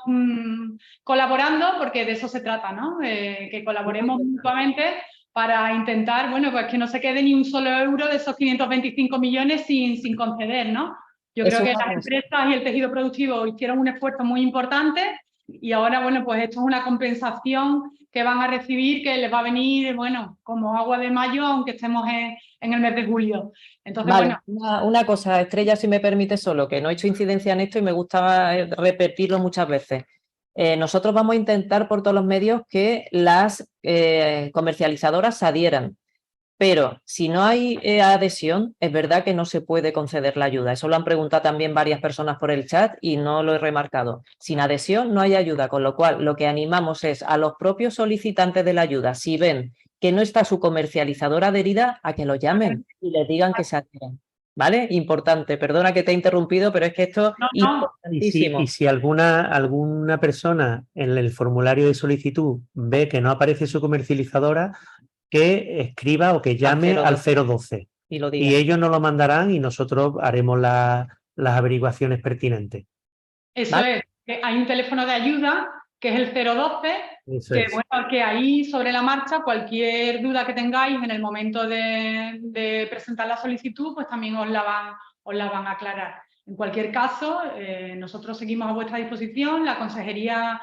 colaborando, porque de eso se trata, ¿no? Que colaboremos mutuamente para intentar, bueno, pues que no se quede ni un solo euro de esos 525 millones sin conceder, ¿no? Yo creo que las empresas y el tejido productivo hicieron un esfuerzo muy importante y ahora, bueno, pues esto es una compensación que van a recibir, que les va a venir, bueno, como agua de mayo, aunque estemos en el mes de julio. Entonces, vale, bueno. una cosa, Estrella, si me permite solo, que no he hecho incidencia en esto y me gusta repetirlo muchas veces. Nosotros vamos a intentar por todos los medios que las comercializadoras se adhieran, pero si no hay adhesión, es verdad que no se puede conceder la ayuda. Eso lo han preguntado también varias personas por el chat y no lo he remarcado. Sin adhesión no hay ayuda, con lo cual lo que animamos es a los propios solicitantes de la ayuda, si ven que no está su comercializadora adherida, a que lo llamen y les digan que se adhieran. ¿Vale? Importante. Perdona que te he interrumpido, pero es que esto es importantísimo. Y si alguna persona en el formulario de solicitud ve que no aparece su comercializadora, que escriba o que llame al 012. Y ellos nos lo mandarán y nosotros haremos las averiguaciones pertinentes. Eso ¿vale? Es, que hay un teléfono de ayuda que es el 012, bueno, que ahí sobre la marcha cualquier duda que tengáis en el momento de presentar la solicitud, pues también os la van a aclarar. En cualquier caso, nosotros seguimos a vuestra disposición, la consejería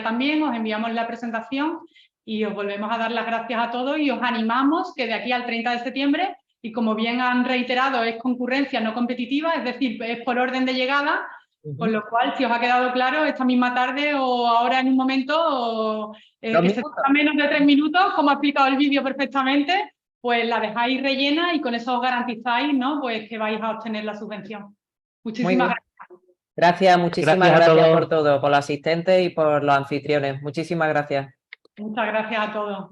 también, os enviamos la presentación y os volvemos a dar las gracias a todos y os animamos que de aquí al 30 de septiembre, y como bien han reiterado, es concurrencia no competitiva, es decir, es por orden de llegada, con lo cual, si os ha quedado claro, esta misma tarde o ahora en un momento, que se tarda menos de 3 minutos, como ha explicado el vídeo perfectamente, pues la dejáis rellena y con eso os garantizáis, ¿no? Pues que vais a obtener la subvención. Muchísimas gracias. Gracias, muchísimas gracias por todo, por los asistentes y por los anfitriones. Muchísimas gracias. Muchas gracias a todos.